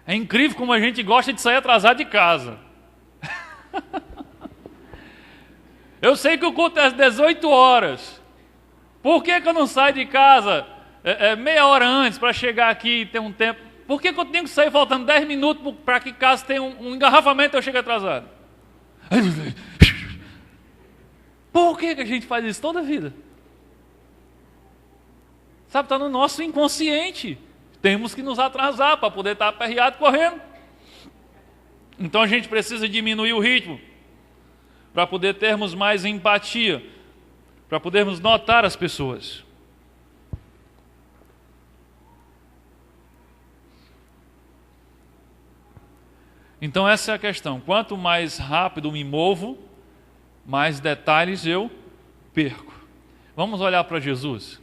É incrível como a gente gosta de sair atrasado de casa. Eu sei que o culto é às 18 horas. Por que eu não saio de casa meia hora antes para chegar aqui e ter um tempo? Por que eu tenho que sair faltando 10 minutos para que caso tenha um engarrafamento eu chegue atrasado? Por que a gente faz isso toda a vida? Sabe, está no nosso inconsciente. Temos que nos atrasar para poder estar aperreado correndo. Então a gente precisa diminuir o ritmo para poder termos mais empatia, para podermos notar as pessoas. Então essa é a questão. Quanto mais rápido me movo, mais detalhes eu perco. Vamos olhar para Jesus.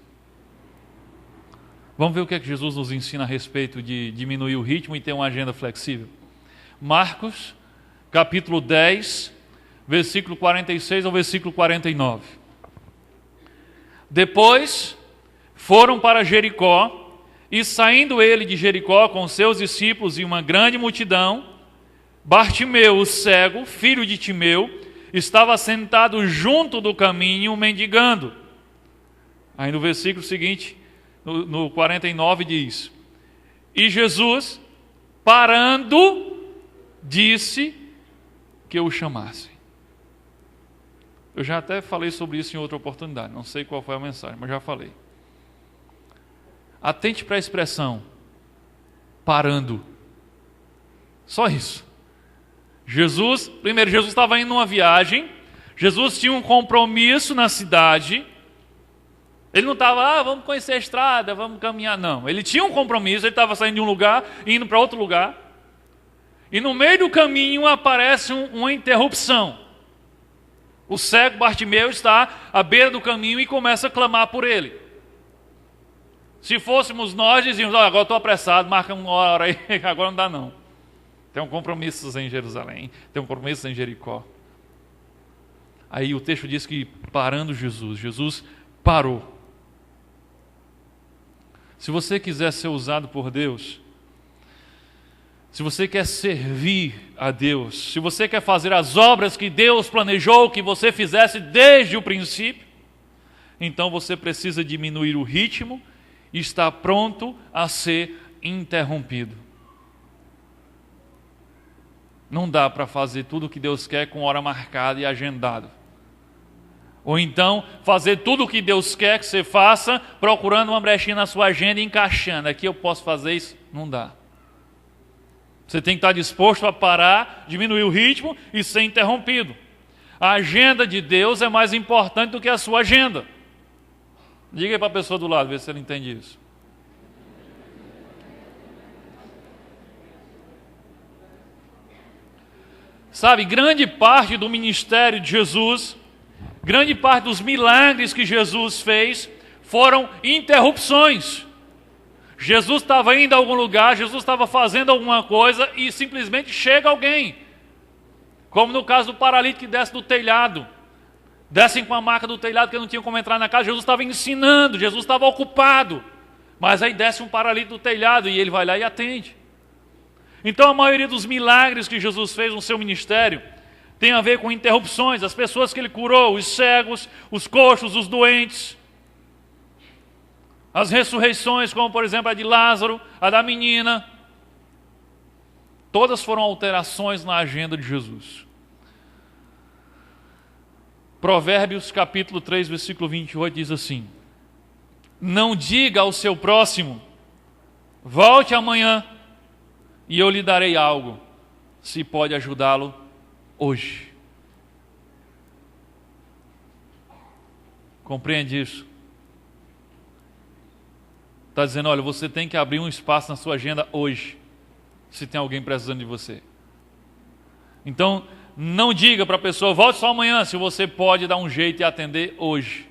Vamos ver o que é que Jesus nos ensina a respeito de diminuir o ritmo e ter uma agenda flexível. Marcos, capítulo 10, versículo 46 ao versículo 49. Depois foram para Jericó, e saindo ele de Jericó com seus discípulos e uma grande multidão, Bartimeu, o cego, filho de Timeu, estava sentado junto do caminho mendigando. Aí no versículo seguinte, no 49 diz: e Jesus, parando, disse que o chamasse. Eu já até falei sobre isso em outra oportunidade, não sei qual foi a mensagem, mas já falei. Atente para a expressão parando. Só isso. Jesus estava indo numa viagem, Jesus tinha um compromisso na cidade. Ele não estava, vamos conhecer a estrada, vamos caminhar. Não, ele tinha um compromisso, ele estava saindo de um lugar e indo para outro lugar. E no meio do caminho aparece uma interrupção. O cego Bartimeu está à beira do caminho e começa a clamar por ele. Se fôssemos nós, dizíamos: agora estou apressado, marca uma hora aí, agora não dá não. Tem um compromisso em Jerusalém, tem um compromisso em Jericó. Aí o texto diz que parando Jesus parou. Se você quiser ser usado por Deus, se você quer servir a Deus, se você quer fazer as obras que Deus planejou que você fizesse desde o princípio, então você precisa diminuir o ritmo e estar pronto a ser interrompido. Não dá para fazer tudo o que Deus quer com hora marcada e agendado. Ou então, fazer tudo o que Deus quer que você faça, procurando uma brechinha na sua agenda e encaixando. Aqui eu posso fazer isso? Não dá. Você tem que estar disposto a parar, diminuir o ritmo e ser interrompido. A agenda de Deus é mais importante do que a sua agenda. Diga aí para a pessoa do lado, vê se ela entende isso. Sabe, grande parte do ministério de Jesus, grande parte dos milagres que Jesus fez foram interrupções. Jesus estava indo a algum lugar, Jesus estava fazendo alguma coisa e simplesmente chega alguém. Como no caso do paralítico que desce do telhado. Descem com a maca do telhado porque não tinham como entrar na casa. Jesus estava ensinando, Jesus estava ocupado. Mas aí desce um paralítico do telhado e ele vai lá e atende. Então a maioria dos milagres que Jesus fez no seu ministério tem a ver com interrupções. As pessoas que ele curou, os cegos, os coxos, os doentes. As ressurreições, como por exemplo a de Lázaro, a da menina. Todas foram alterações na agenda de Jesus. Provérbios capítulo 3, versículo 28 diz assim: não diga ao seu próximo, volte amanhã e eu lhe darei algo, se pode ajudá-lo hoje. Compreende isso? Está dizendo, olha, você tem que abrir um espaço na sua agenda hoje, se tem alguém precisando de você. Então, não diga para a pessoa, volte só amanhã, se você pode dar um jeito e atender hoje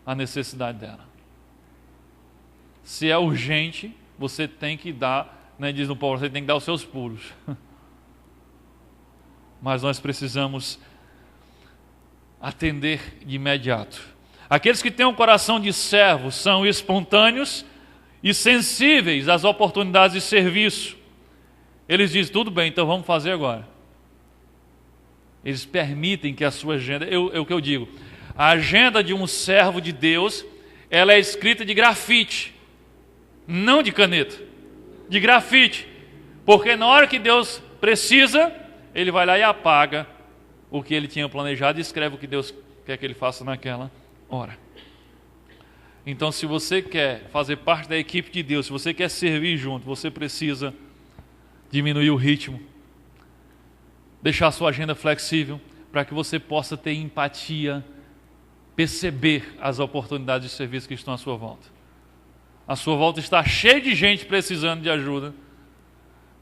a necessidade dela. Se é urgente, você tem que dar, né, diz no Paulo, você tem que dar os seus pulos. Mas nós precisamos atender de imediato. Aqueles que têm um coração de servo são espontâneos e sensíveis às oportunidades de serviço. Eles dizem, tudo bem, então vamos fazer agora. Eles permitem que a sua agenda, é o que eu digo, a agenda de um servo de Deus, ela é escrita de grafite, não de caneta, de grafite, porque na hora que Deus precisa, ele vai lá e apaga o que ele tinha planejado e escreve o que Deus quer que ele faça naquela hora. Então, se você quer fazer parte da equipe de Deus, se você quer servir junto, você precisa diminuir o ritmo, deixar a sua agenda flexível, para que você possa ter empatia, perceber as oportunidades de serviço que estão à sua volta. A sua volta está cheia de gente precisando de ajuda,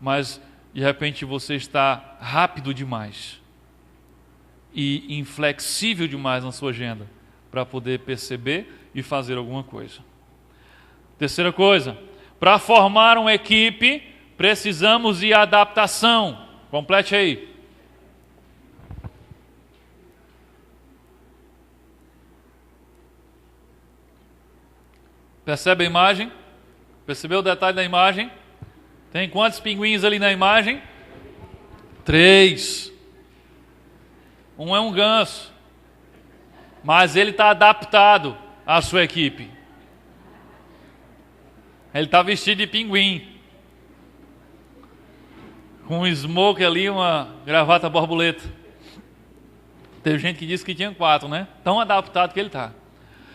mas de repente você está rápido demais e inflexível demais na sua agenda para poder perceber e fazer alguma coisa. Terceira coisa, para formar uma equipe, precisamos de adaptação. Complete aí. Percebe a imagem? Percebeu o detalhe da imagem? Tem quantos pinguins ali na imagem? 3. Um é um ganso, mas ele está adaptado à sua equipe. Ele está vestido de pinguim, com um smoke ali, uma gravata borboleta. Teve gente que disse que tinha 4, né? Tão adaptado que ele está.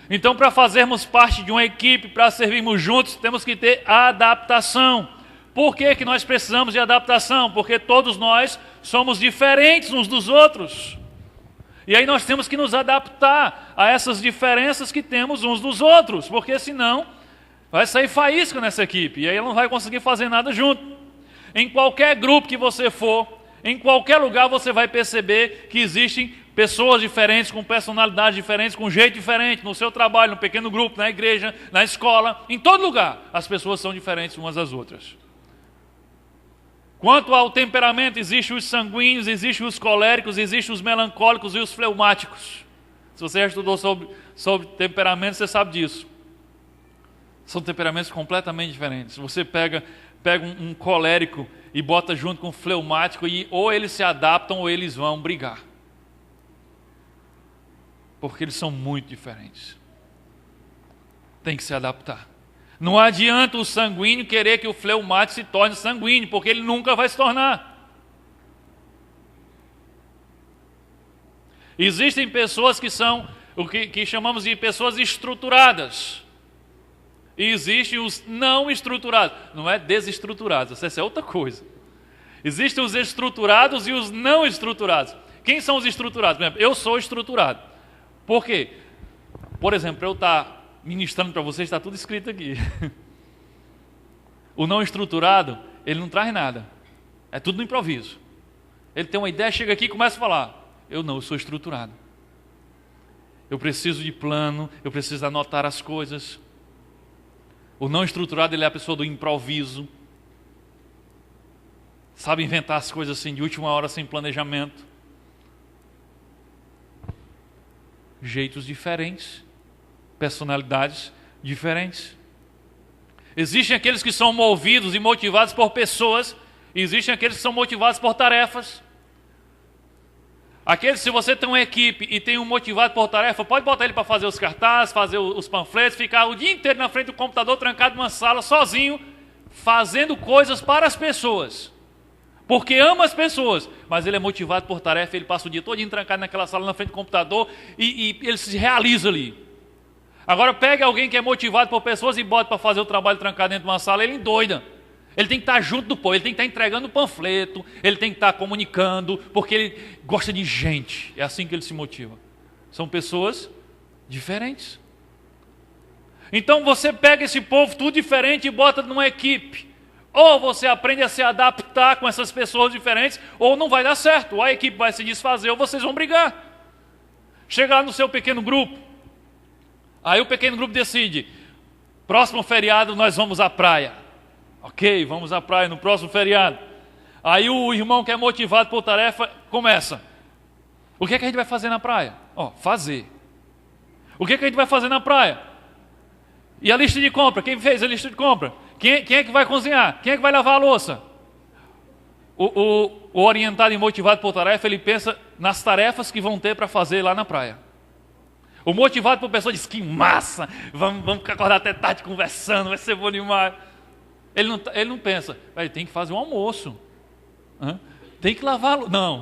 Então, para fazermos parte de uma equipe, para servirmos juntos, temos que ter adaptação. Por que que nós precisamos de adaptação? Porque todos nós somos diferentes uns dos outros. E aí nós temos que nos adaptar a essas diferenças que temos uns dos outros, porque senão vai sair faísca nessa equipe, e aí ela não vai conseguir fazer nada junto. Em qualquer grupo que você for, em qualquer lugar você vai perceber que existem pessoas diferentes, com personalidades diferentes, com jeito diferente, no seu trabalho, no pequeno grupo, na igreja, na escola, em todo lugar, as pessoas são diferentes umas das outras. Quanto ao temperamento, existem os sanguíneos, existem os coléricos, existem os melancólicos e os fleumáticos. Se você já estudou sobre temperamento, você sabe disso. São temperamentos completamente diferentes. Você pega um colérico e bota junto com um fleumático e ou eles se adaptam ou eles vão brigar. Porque eles são muito diferentes. Tem que se adaptar. Não adianta o sanguíneo querer que o fleumático se torne sanguíneo, porque ele nunca vai se tornar. Existem pessoas que são o que chamamos de pessoas estruturadas. E existem os não estruturados. Não é desestruturados, essa é outra coisa. Existem os estruturados e os não estruturados. Quem são os estruturados? Por exemplo, eu sou estruturado. Por quê? Por exemplo, eu estar ministrando para vocês, está tudo escrito aqui. O não estruturado, ele não traz nada. É tudo no improviso. Ele tem uma ideia, chega aqui e começa a falar. Eu sou estruturado. Eu preciso de plano, eu preciso anotar as coisas. O não estruturado, ele é a pessoa do improviso. Sabe inventar as coisas assim de última hora, sem planejamento. Jeitos diferentes, personalidades diferentes. Existem aqueles que são movidos e motivados por pessoas, e existem aqueles que são motivados por tarefas. Aqueles, se você tem uma equipe e tem um motivado por tarefa, pode botar ele para fazer os cartazes, fazer os panfletos, ficar o dia inteiro na frente do computador, trancado numa sala, sozinho, fazendo coisas para as pessoas. Porque ama as pessoas, mas ele é motivado por tarefa, ele passa o dia todo trancado naquela sala, na frente do computador, e ele se realiza ali. Agora pega alguém que é motivado por pessoas e bota para fazer o trabalho trancado dentro de uma sala, ele endoida. Ele tem que estar junto do povo, ele tem que estar entregando o panfleto, ele tem que estar comunicando, porque ele gosta de gente. É assim que ele se motiva. São pessoas diferentes. Então você pega esse povo tudo diferente e bota numa equipe. Ou você aprende a se adaptar com essas pessoas diferentes, ou não vai dar certo. Ou a equipe vai se desfazer, ou vocês vão brigar. Chega lá no seu pequeno grupo. Aí o pequeno grupo decide, próximo feriado nós vamos à praia. Ok, vamos à praia no próximo feriado. Aí o irmão que é motivado por tarefa começa. O que é que a gente vai fazer na praia? Fazer. O que é que a gente vai fazer na praia? E a lista de compra? Quem fez a lista de compra? Quem é que vai cozinhar? Quem é que vai lavar a louça? O orientado e motivado por tarefa, ele pensa nas tarefas que vão ter para fazer lá na praia. O motivado por pessoa diz, que massa, vamos acordar até tarde conversando, vai ser bom demais. Ele não pensa, tem que fazer um almoço, tem que lavar, não,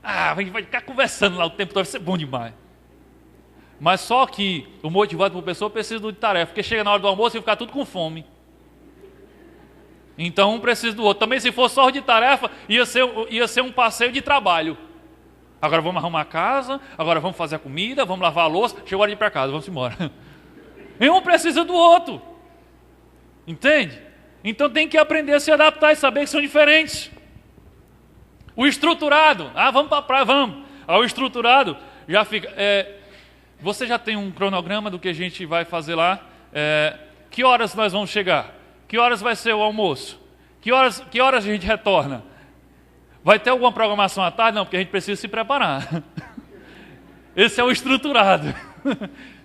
vai ficar conversando lá o tempo todo, vai ser bom demais. Mas só que o motivado por pessoa precisa de tarefa, porque chega na hora do almoço e ficar tudo com fome. Então um precisa do outro. Também se fosse só de tarefa, ia ser um passeio de trabalho. Agora vamos arrumar a casa, agora vamos fazer a comida, vamos lavar a louça, chegou a hora de ir para casa, vamos embora. E um precisa do outro. Entende? Então tem que aprender a se adaptar e saber que são diferentes. O estruturado, vamos para a praia, vamos. O estruturado já fica... você já tem um cronograma do que a gente vai fazer lá? Que horas nós vamos chegar? Que horas vai ser o almoço? Que horas a gente retorna? Vai ter alguma programação à tarde? Não, porque a gente precisa se preparar. Esse é o estruturado.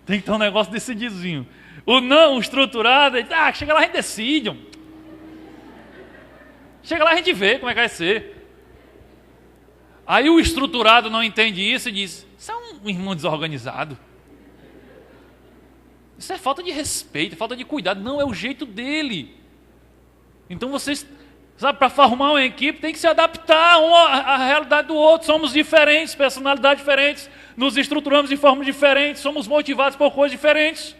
Tem que ter um negócio decididozinho. O não estruturado, chega lá a gente decide. Chega lá a gente vê como é que vai ser. Aí o estruturado não entende isso e diz, isso é um irmão desorganizado. Isso é falta de respeito, falta de cuidado. Não, é o jeito dele. Então vocês, para formar uma equipe tem que se adaptar à realidade do outro. Somos diferentes, personalidades diferentes, nos estruturamos de formas diferentes, somos motivados por coisas diferentes.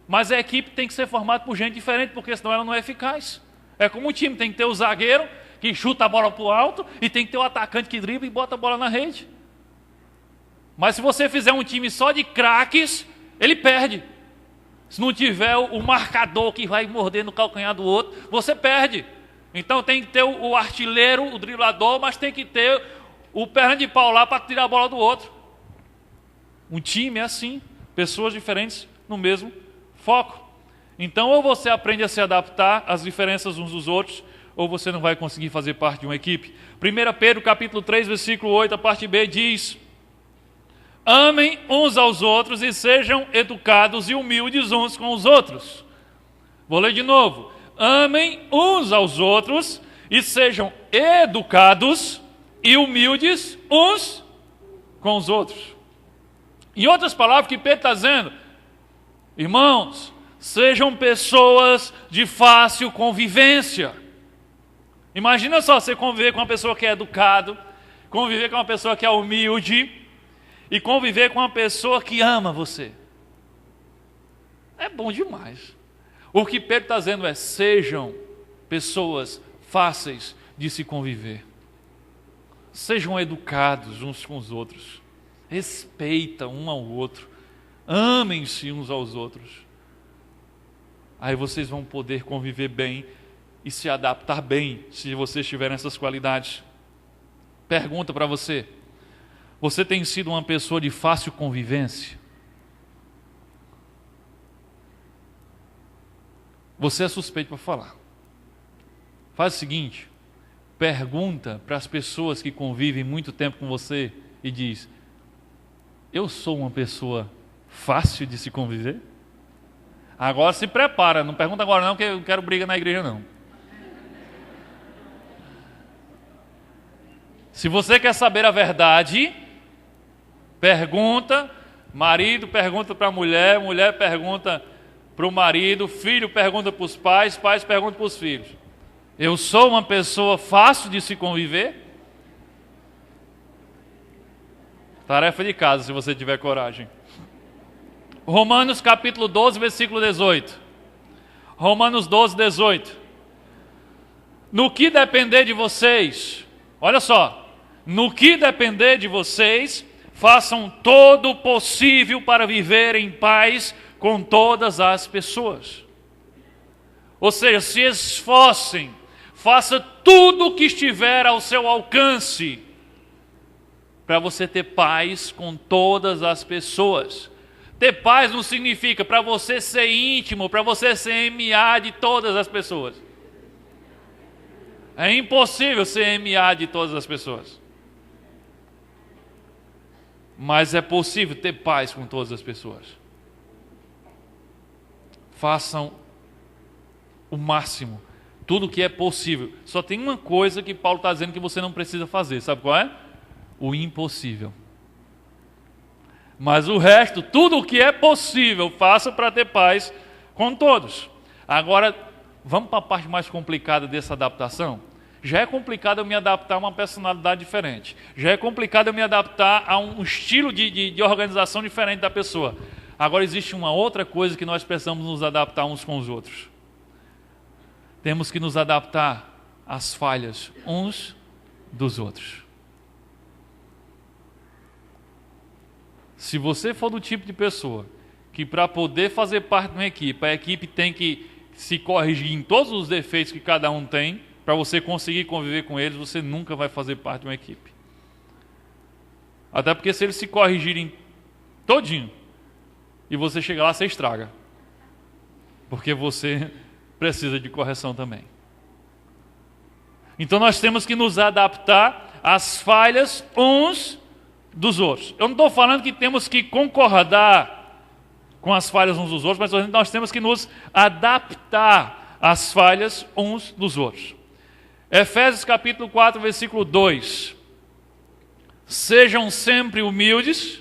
Mas a equipe tem que ser formada por gente diferente, porque senão ela não é eficaz. É como um time, tem que ter o zagueiro que chuta a bola para o alto e tem que ter o atacante que dribla e bota a bola na rede. Mas se você fizer um time só de craques, ele perde. Se não tiver o marcador que vai morder no calcanhar do outro, você perde. Então tem que ter o artilheiro, o driblador, mas tem que ter o perna de pau lá para tirar a bola do outro. Um time é assim, pessoas diferentes no mesmo foco. Então ou você aprende a se adaptar às diferenças uns dos outros, ou você não vai conseguir fazer parte de uma equipe. 1 Pedro capítulo 3, versículo 8, a parte B diz: amem uns aos outros e sejam educados e humildes uns com os outros. Vou ler de novo. Amem uns aos outros e sejam educados e humildes uns com os outros. Em outras palavras, o que Pedro está dizendo? Irmãos, sejam pessoas de fácil convivência. Imagina só, você conviver com uma pessoa que é educado, conviver com uma pessoa que é humilde e conviver com uma pessoa que ama você. É bom demais. O que Pedro está dizendo é, sejam pessoas fáceis de se conviver. Sejam educados uns com os outros. Respeitam um ao outro. Amem-se uns aos outros. Aí vocês vão poder conviver bem e se adaptar bem, se vocês tiverem essas qualidades. Pergunta para você: você tem sido uma pessoa de fácil convivência? você é suspeito para falar. Faz o seguinte, pergunta para as pessoas que convivem muito tempo com você e diz: eu sou uma pessoa fácil de se conviver? Agora se prepara, não pergunta agora não, que eu não quero briga na igreja não. Se você quer saber a verdade, pergunta, marido pergunta para a mulher, mulher pergunta para o marido, filho pergunta para os pais, pais perguntam para os filhos. Eu sou uma pessoa fácil de se conviver? Tarefa de casa, se você tiver coragem. Romanos capítulo 12, versículo 18. Romanos 12, 18. No que depender de vocês, olha só, no que depender de vocês, façam todo o possível para viver em paz com todas as pessoas. Ou seja, se esforcem, faça tudo o que estiver ao seu alcance para você ter paz com todas as pessoas. Ter paz não significa para você ser íntimo, para você ser MA de todas as pessoas. É impossível ser MA de todas as pessoas. Mas é possível ter paz com todas as pessoas. Façam o máximo, tudo que é possível. Só tem uma coisa que Paulo está dizendo que você não precisa fazer, sabe qual é? O impossível. Mas o resto, tudo o que é possível, faça para ter paz com todos. Agora, vamos para a parte mais complicada dessa adaptação? Já é complicado eu me adaptar a uma personalidade diferente. Já é complicado eu me adaptar a um estilo de organização diferente da pessoa. Agora existe uma outra coisa que nós precisamos nos adaptar uns com os outros. Temos que nos adaptar às falhas uns dos outros. Se você for do tipo de pessoa que para poder fazer parte de uma equipe, a equipe tem que se corrigir em todos os defeitos que cada um tem, para você conseguir conviver com eles, você nunca vai fazer parte de uma equipe. Até porque se eles se corrigirem todinho, e você chegar lá, você estraga. Porque você precisa de correção também. Então nós temos que nos adaptar às falhas uns dos outros. Eu não estou falando que temos que concordar com as falhas uns dos outros, mas nós temos que nos adaptar às falhas uns dos outros. Efésios capítulo 4, versículo 2. Sejam sempre humildes,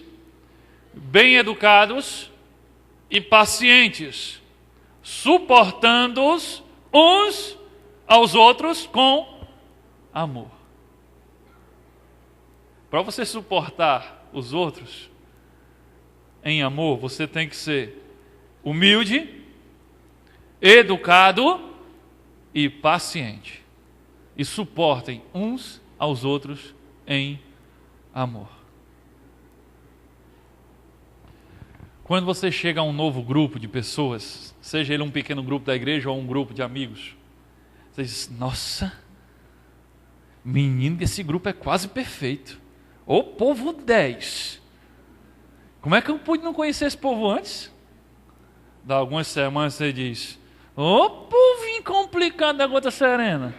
bem educados e pacientes, suportando-os uns aos outros com amor. Para você suportar os outros em amor, você tem que ser humilde, educado e paciente. E suportem uns aos outros em amor. Quando você chega a um novo grupo de pessoas, seja ele um pequeno grupo da igreja ou um grupo de amigos, você diz: nossa, menino, esse grupo é quase perfeito. Ô povo 10. Como é que eu pude não conhecer esse povo antes? Dá algumas semanas você diz: ô povinho complicado da gota serena.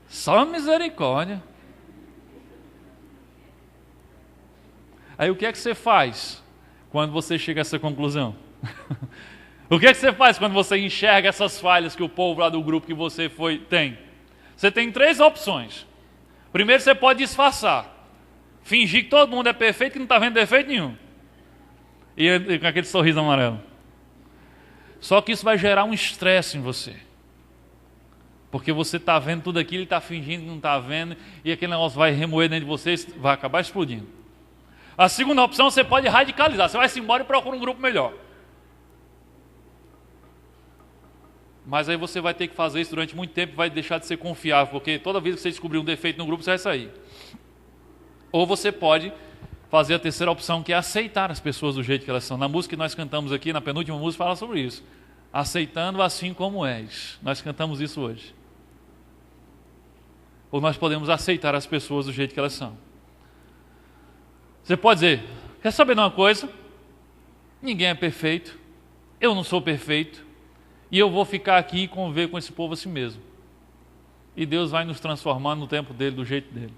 Só misericórdia. Aí o que é que você faz quando você chega a essa conclusão? O que é que você faz quando você enxerga essas falhas que o povo lá do grupo que você foi tem? Você tem 3 opções. Primeiro, você pode disfarçar. Fingir que todo mundo é perfeito e não está vendo defeito nenhum. E com aquele sorriso amarelo. Só que isso vai gerar um estresse em você. Porque você está vendo tudo aquilo e está fingindo que não está vendo, e aquele negócio vai remoer dentro de você, vai acabar explodindo. A segunda opção, você pode radicalizar. Você vai se embora e procura um grupo melhor. Mas aí você vai ter que fazer isso durante muito tempo e vai deixar de ser confiável, porque toda vez que você descobrir um defeito no grupo, você vai sair. Ou você pode fazer a terceira opção, que é aceitar as pessoas do jeito que elas são. Na música que nós cantamos aqui, na penúltima música, fala sobre isso. Aceitando assim como és. Nós cantamos isso hoje. Ou nós podemos aceitar as pessoas do jeito que elas são. Você pode dizer: quer saber de uma coisa? Ninguém é perfeito, eu não sou perfeito, e eu vou ficar aqui e conviver com esse povo assim mesmo. E Deus vai nos transformar no tempo dele, do jeito dele.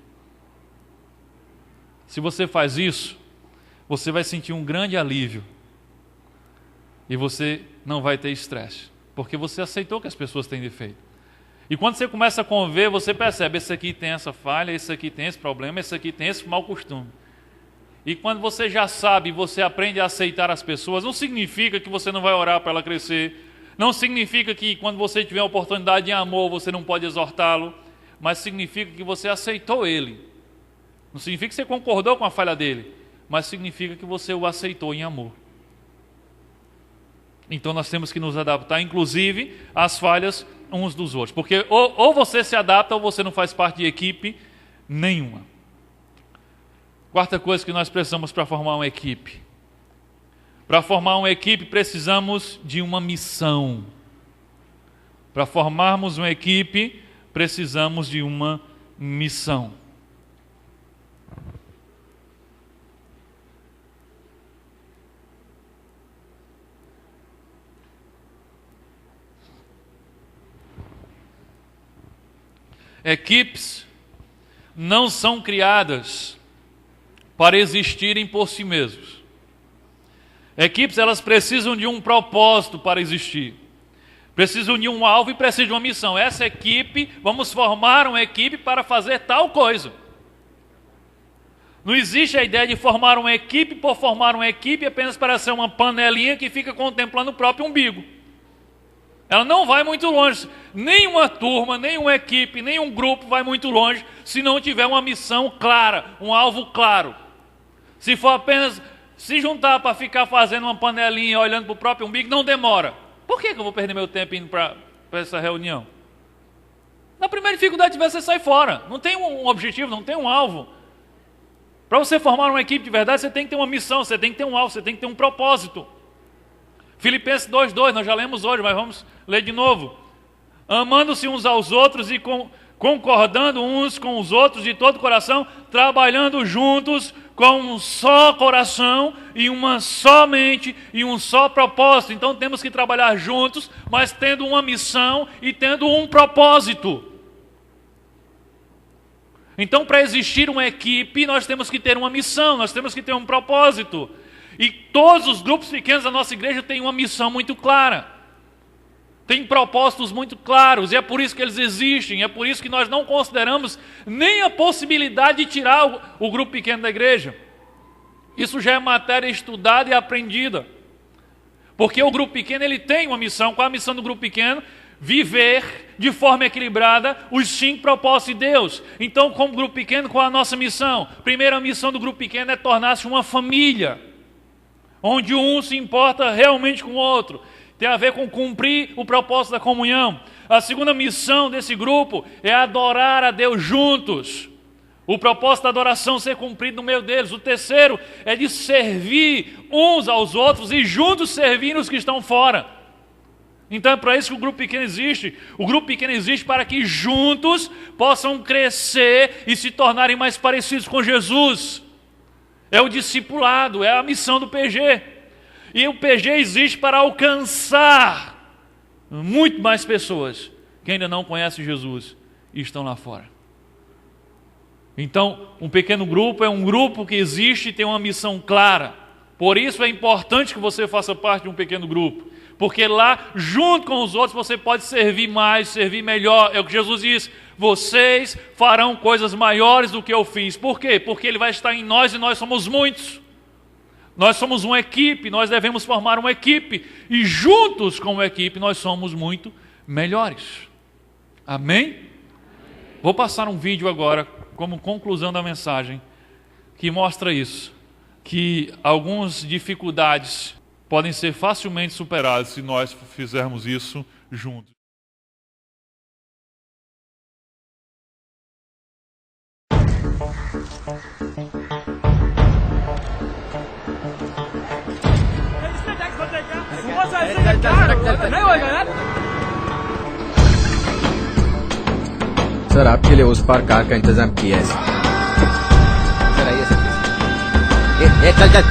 Se você faz isso, você vai sentir um grande alívio. E você não vai ter estresse, porque você aceitou que as pessoas têm defeito. E quando você começa a conviver, você percebe, esse aqui tem essa falha, esse aqui tem esse problema, esse aqui tem esse mau costume. E quando você já sabe, você aprende a aceitar as pessoas, não significa que você não vai orar para ela crescer, não significa que quando você tiver a oportunidade de amor, você não pode exortá-lo, mas significa que você aceitou ele. Não significa que você concordou com a falha dele, mas significa que você o aceitou em amor. Então nós temos que nos adaptar, inclusive, às falhas uns dos outros. Porque ou você se adapta ou você não faz parte de equipe nenhuma. Quarta coisa que nós precisamos para formar uma equipe. Para formar uma equipe precisamos de uma missão. Para formarmos uma equipe precisamos de uma missão. Equipes não são criadas para existirem por si mesmos. Equipes, elas precisam de um propósito para existir. Precisam de um alvo e precisam de uma missão. Essa equipe, vamos formar uma equipe para fazer tal coisa. Não existe a ideia de formar uma equipe por formar uma equipe apenas para ser uma panelinha que fica contemplando o próprio umbigo. Ela não vai muito longe. Nenhuma turma, nenhuma equipe, nenhum grupo vai muito longe se não tiver uma missão clara, um alvo claro. Se for apenas se juntar para ficar fazendo uma panelinha olhando para o próprio umbigo, não demora. Por que eu vou perder meu tempo indo para essa reunião? Na primeira dificuldade você sai fora. Não tem um objetivo, não tem um alvo. Para você formar uma equipe de verdade, você tem que ter uma missão, você tem que ter um alvo, você tem que ter um propósito. Filipenses 2:2, nós já lemos hoje, mas vamos ler de novo. Amando-se uns aos outros e concordando uns com os outros de todo o coração, trabalhando juntos com um só coração e uma só mente e um só propósito. Então temos que trabalhar juntos, mas tendo uma missão e tendo um propósito. Então, para existir uma equipe, nós temos que ter uma missão, nós temos que ter um propósito. E todos os grupos pequenos da nossa igreja têm uma missão muito clara. Têm propósitos muito claros, e é por isso que eles existem, é por isso que nós não consideramos nem a possibilidade de tirar o grupo pequeno da igreja. Isso já é matéria estudada e aprendida. Porque o grupo pequeno ele tem uma missão. Qual é a missão do grupo pequeno? Viver de forma equilibrada os 5 propósitos de Deus. Então, como grupo pequeno, qual é a nossa missão? Primeira missão do grupo pequeno é tornar-se uma família, onde um se importa realmente com o outro. Tem a ver com cumprir o propósito da comunhão. A segunda missão desse grupo é adorar a Deus juntos. O propósito da adoração ser cumprido no meio deles. O terceiro é de servir uns aos outros e juntos servir os que estão fora. Então é para isso que o grupo pequeno existe. O grupo pequeno existe para que juntos possam crescer e se tornarem mais parecidos com Jesus. É o discipulado, é a missão do PG. E o PG existe para alcançar muito mais pessoas que ainda não conhecem Jesus e estão lá fora. Então, um pequeno grupo é um grupo que existe e tem uma missão clara. Por isso é importante que você faça parte de um pequeno grupo. Porque lá, junto com os outros, você pode servir mais, servir melhor. É o que Jesus diz. Vocês farão coisas maiores do que eu fiz. Por quê? Porque Ele vai estar em nós e nós somos muitos. Nós somos uma equipe, nós devemos formar uma equipe. E juntos com uma equipe nós somos muito melhores. Amém? Vou passar um vídeo agora, como conclusão da mensagem, que mostra isso. Que algumas dificuldades podem ser facilmente superadas se nós fizermos isso juntos. Sir आपके लिए उस पार कार का इंतजाम किया है सर आइए सर चल चल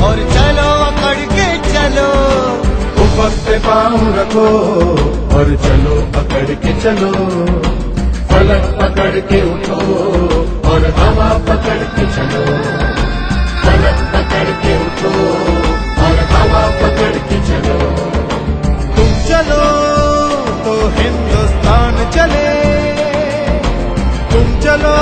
और चलो अकड़ के चलो। उफक पे पाँव रखो और चलो पकड़ के चलो। फलक पकड़ के उठो और हवा पकड़ के चलो। फलक पकड़ के उठो और हवा पकड़ के चलो। तुम चलो तो हिंदुस्तान चले, तुम चलो